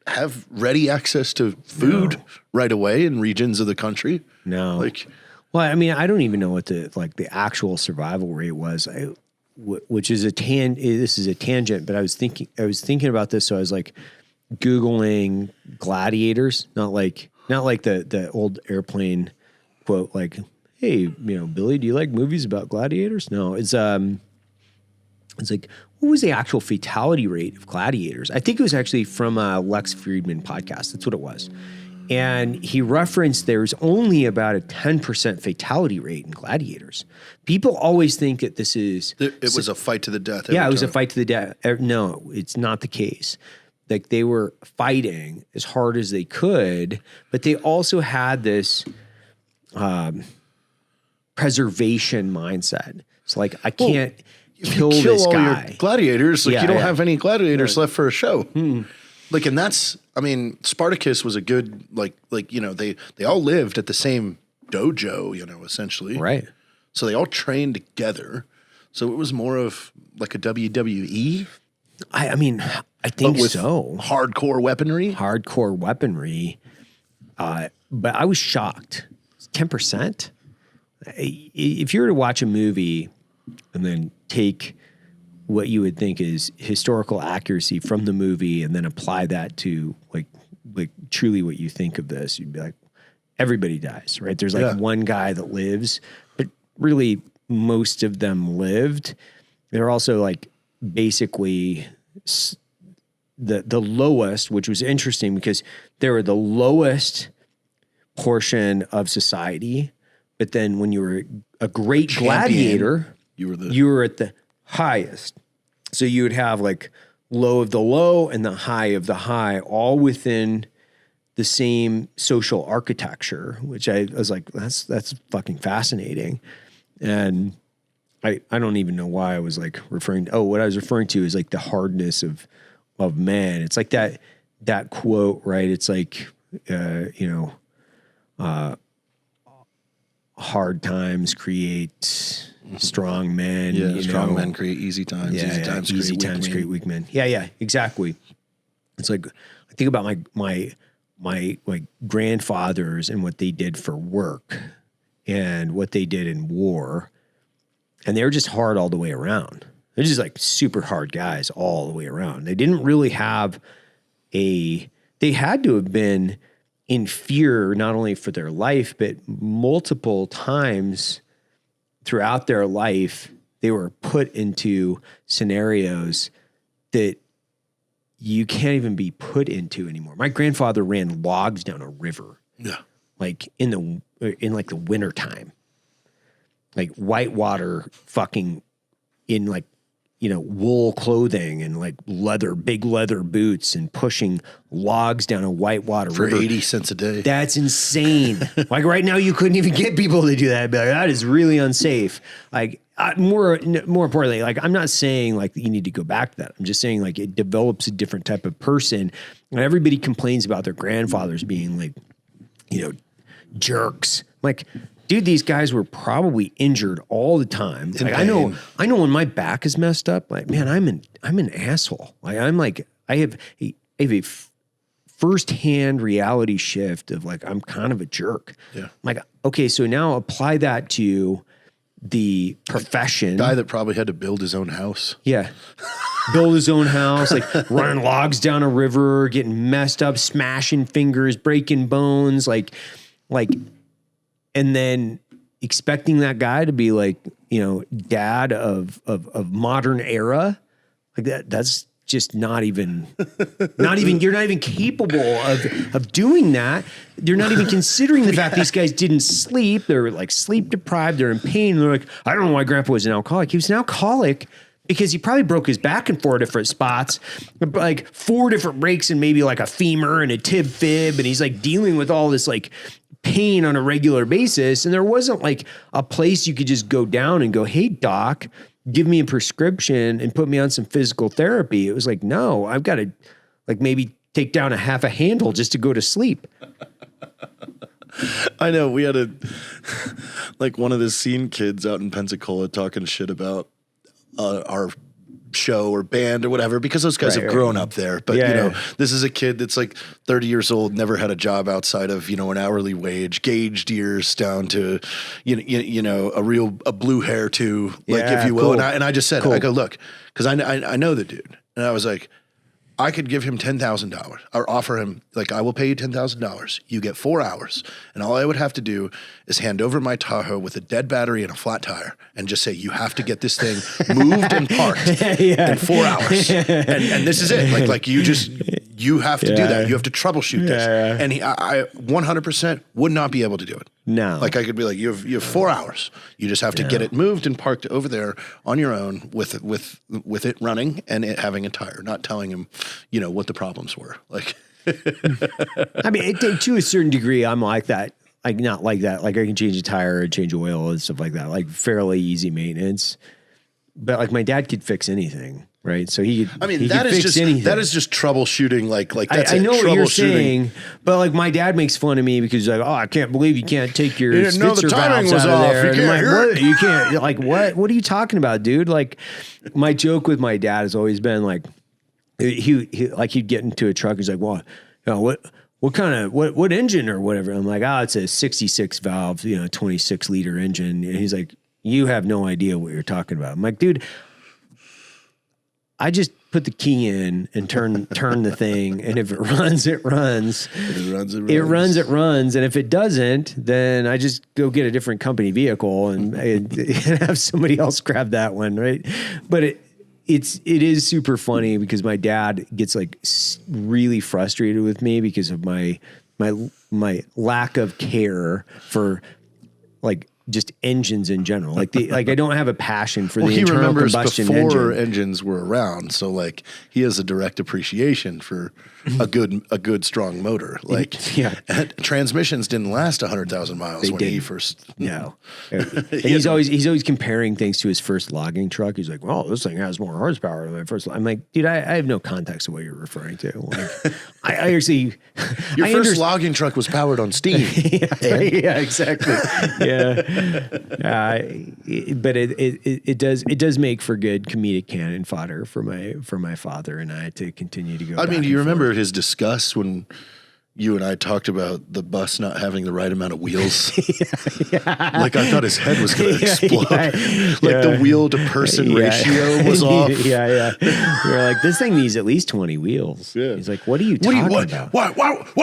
[SPEAKER 3] have ready access to food right away in regions of the country.
[SPEAKER 2] No. Well, I mean, I don't even know what the actual survival rate was, which is this is a tangent, but I was thinking about this. So I was like Googling gladiators, not like the old airplane quote, like, hey, Billy, do you like movies about gladiators? No, it's like, what was the actual fatality rate of gladiators? I think it was actually from a Lex Friedman podcast. That's what it was. And he referenced there's only about a 10% fatality rate in gladiators. People always think that this is...
[SPEAKER 3] It was a fight to the death.
[SPEAKER 2] Yeah, it was a fight to the death. No, it's not the case. Like they were fighting as hard as they could, but they also had this preservation mindset. It's like, I can't kill this
[SPEAKER 3] all
[SPEAKER 2] guy.
[SPEAKER 3] Your gladiators, like
[SPEAKER 2] Yeah,
[SPEAKER 3] you don't
[SPEAKER 2] yeah.
[SPEAKER 3] have any gladiators left for a show. Like, and that's, I mean, Spartacus was a good, like, you know, they all lived at the same dojo, you know, essentially.
[SPEAKER 2] Right.
[SPEAKER 3] So they all trained together. So it was more of like a WWE.
[SPEAKER 2] I mean, I think
[SPEAKER 3] with
[SPEAKER 2] so.
[SPEAKER 3] Hardcore weaponry.
[SPEAKER 2] Hardcore weaponry. But I was shocked. 10%? If you were to watch a movie and then take what you would think is historical accuracy from the movie and then apply that to like truly what you think of this, you'd be like, everybody dies, right? There's like one guy that lives, but really most of them lived. They're also like basically the lowest, which was interesting because they were the lowest portion of society. But then when you were a great gladiator, you were at the highest. So you would have like low of the low and the high of the high, all within the same social architecture, which I was like, that's fucking fascinating. And I don't even know why I was like referring to, what I was referring to is like the hardness of man. It's like that quote, right? It's like, hard times create strong men.
[SPEAKER 3] Yeah, strong men create easy times. Easy times create
[SPEAKER 2] weak men. Yeah, exactly. It's like I think about my like grandfathers and what they did for work and what they did in war, and they were just hard all the way around. They're just like super hard guys all the way around. They didn't really have they had to have been in fear, not only for their life, but multiple times throughout their life, they were put into scenarios that you can't even be put into anymore. My grandfather ran logs down a river.
[SPEAKER 3] Yeah.
[SPEAKER 2] Like in like the winter time, like whitewater fucking in like, wool clothing and like big leather boots and pushing logs down a whitewater river.
[SPEAKER 3] For 80 cents a day.
[SPEAKER 2] That's insane. Like right now you couldn't even get people to do that. But that is really unsafe. Like more importantly, like I'm not saying like you need to go back to that. I'm just saying like it develops a different type of person. And everybody complains about their grandfathers being like, jerks. Like, dude, these guys were probably injured all the time. Like I know when my back is messed up, like, man, I'm an asshole. Like I have a firsthand reality shift of like, I'm kind of a jerk.
[SPEAKER 3] Yeah.
[SPEAKER 2] Like, okay, so now apply that to the profession.
[SPEAKER 3] Guy that probably had to build his own house.
[SPEAKER 2] Yeah. Build his own house, like running logs down a river, getting messed up, smashing fingers, breaking bones, like, and then expecting that guy to be like, dad of modern era, like that's just not even, you're not even capable of doing that. They're not even considering the fact these guys didn't sleep. They're like sleep deprived. They're in pain. They're like, I don't know why grandpa was an alcoholic. He was an alcoholic because he probably broke his back in 4 different spots, like 4 different breaks and maybe like a femur and a tib fib. And he's like dealing with all this like pain on a regular basis. And there wasn't like a place you could just go down and go, hey, doc, give me a prescription and put me on some physical therapy. It was like, no, I've got to like maybe take down a half a handle just to go to sleep.
[SPEAKER 3] I know. We had like one of the scene kids out in Pensacola talking shit about our show or band or whatever, because those guys have grown up there. But, this is a kid that's like 30 years old, never had a job outside of, an hourly wage, gauged ears down to, a blue hair too, like if you will. Cool. And I just said, I go, look, because I know the dude. And I was like, I could give him $10,000 or offer him, like, I will pay you $10,000. You get 4 hours. And all I would have to do is hand over my Tahoe with a dead battery and a flat tire and just say, you have to get this thing moved and parked in 4 hours. And this is it. Like you just, you have to do that. You have to troubleshoot this. And I 100% would not be able to do it.
[SPEAKER 2] No.
[SPEAKER 3] Like I could be like, you have 4 hours. You just have to get it moved and parked over there on your own with it running and it having a tire, not telling him, what the problems were. Like,
[SPEAKER 2] I mean, to a certain degree, I'm like that. Like not like that. Like I can change a tire or change oil and stuff like that. Like fairly easy maintenance. But like my dad could fix anything. Right. So he
[SPEAKER 3] that is just troubleshooting. Like that's
[SPEAKER 2] I know what you're saying, but like my dad makes fun of me because he's like, oh, I can't believe you can't take your Spitzer valves out of there. You can't. Like, what? What are you talking about, dude? Like, my joke with my dad has always been like, he'd get into a truck. He's like, well, what kind of what engine or whatever? I'm like, it's a 66 valve, 26 liter engine. And he's like, you have no idea what you're talking about. I'm like, dude, I just put the key in and turn the thing, and if it runs, it runs. It runs. And if it doesn't, then I just go get a different company vehicle and have somebody else grab that one, right? But it is super funny because my dad gets like really frustrated with me because of my lack of care for like just engines in general. Like I don't have a passion for the internal combustion engine.
[SPEAKER 3] Before engines were around, so like he has a direct appreciation for a good strong motor. Like transmissions didn't last 100,000 miles he first.
[SPEAKER 2] No, and he's always comparing things to his first logging truck. He's like, well, this thing has more horsepower than my first. I'm like, dude, I have no context of what you're referring to. Like, I actually
[SPEAKER 3] your first logging truck was powered on steam.
[SPEAKER 2] Yeah, exactly. Yeah. But it does make for good comedic cannon fodder for my father and I to continue to go.
[SPEAKER 3] I mean, do you remember his disgust when you and I talked about the bus not having the right amount of wheels? Like I thought his head was going to explode. The wheel to person ratio was off.
[SPEAKER 2] We were like, this thing needs at least 20 wheels. Yeah. He's like, what are you talking about?
[SPEAKER 3] Why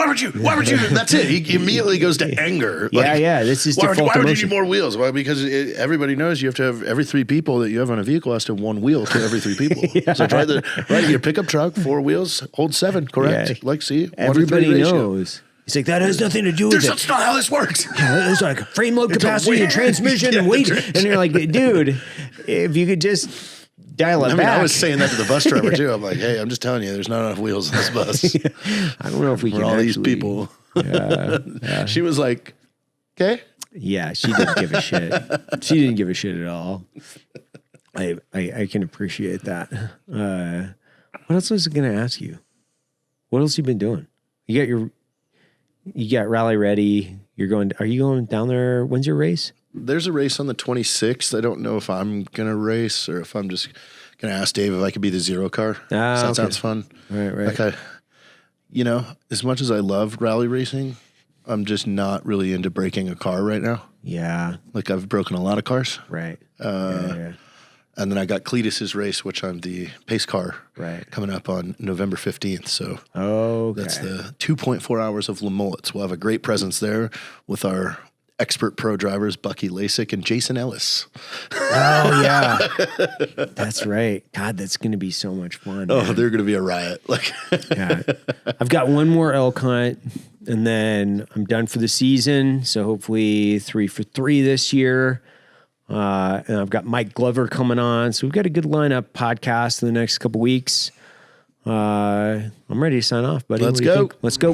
[SPEAKER 3] would you? That's it. He immediately goes to anger.
[SPEAKER 2] This is default
[SPEAKER 3] why would
[SPEAKER 2] emotion.
[SPEAKER 3] you need more wheels? Well, because everybody knows you have to have every 3 people that you have on a vehicle has to have 1 wheel to every 3 people. So try your pickup truck, 4 wheels, hold 7, correct?
[SPEAKER 2] Yeah.
[SPEAKER 3] Like, see,
[SPEAKER 2] everybody knows. He's like, that has nothing to do with it.
[SPEAKER 3] That's not how this works.
[SPEAKER 2] Yeah, it's like frame load capacity and transmission and weight. And you're like, dude, if you could just dial it back.
[SPEAKER 3] I was saying that to the bus driver too. I'm like, hey, I'm just telling you, there's not enough wheels on this bus.
[SPEAKER 2] I don't know if we can
[SPEAKER 3] all these people. She was like, okay.
[SPEAKER 2] Yeah, she didn't give a shit. She didn't give a shit at all. I can appreciate that. What else was I going to ask you? What else you been doing? You got Rally Ready. Are you going down there? When's your race?
[SPEAKER 3] There's a race on the 26th. I don't know if I'm going to race or if I'm just going to ask Dave if I could be the 0 car. That sounds fun.
[SPEAKER 2] Right.
[SPEAKER 3] Like as much as I love rally racing, I'm just not really into breaking a car right now.
[SPEAKER 2] Yeah.
[SPEAKER 3] Like I've broken a lot of cars.
[SPEAKER 2] Right.
[SPEAKER 3] And then I got Cletus's race, which I'm the pace car, coming up on November 15th. So that's the 2.4 hours of Le Mullets. We'll have a great presence there with our expert pro drivers, Bucky Lasik and Jason Ellis.
[SPEAKER 2] Oh, yeah. That's right. God, that's going to be so much fun.
[SPEAKER 3] Oh, they're going to be a riot.
[SPEAKER 2] I've got one more elk hunt, and then I'm done for the season. So hopefully 3 for 3 this year. And I've got Mike Glover coming on. So we've got a good lineup podcast in the next couple weeks. I'm ready to sign off, buddy.
[SPEAKER 3] Let's go.
[SPEAKER 2] Let's go.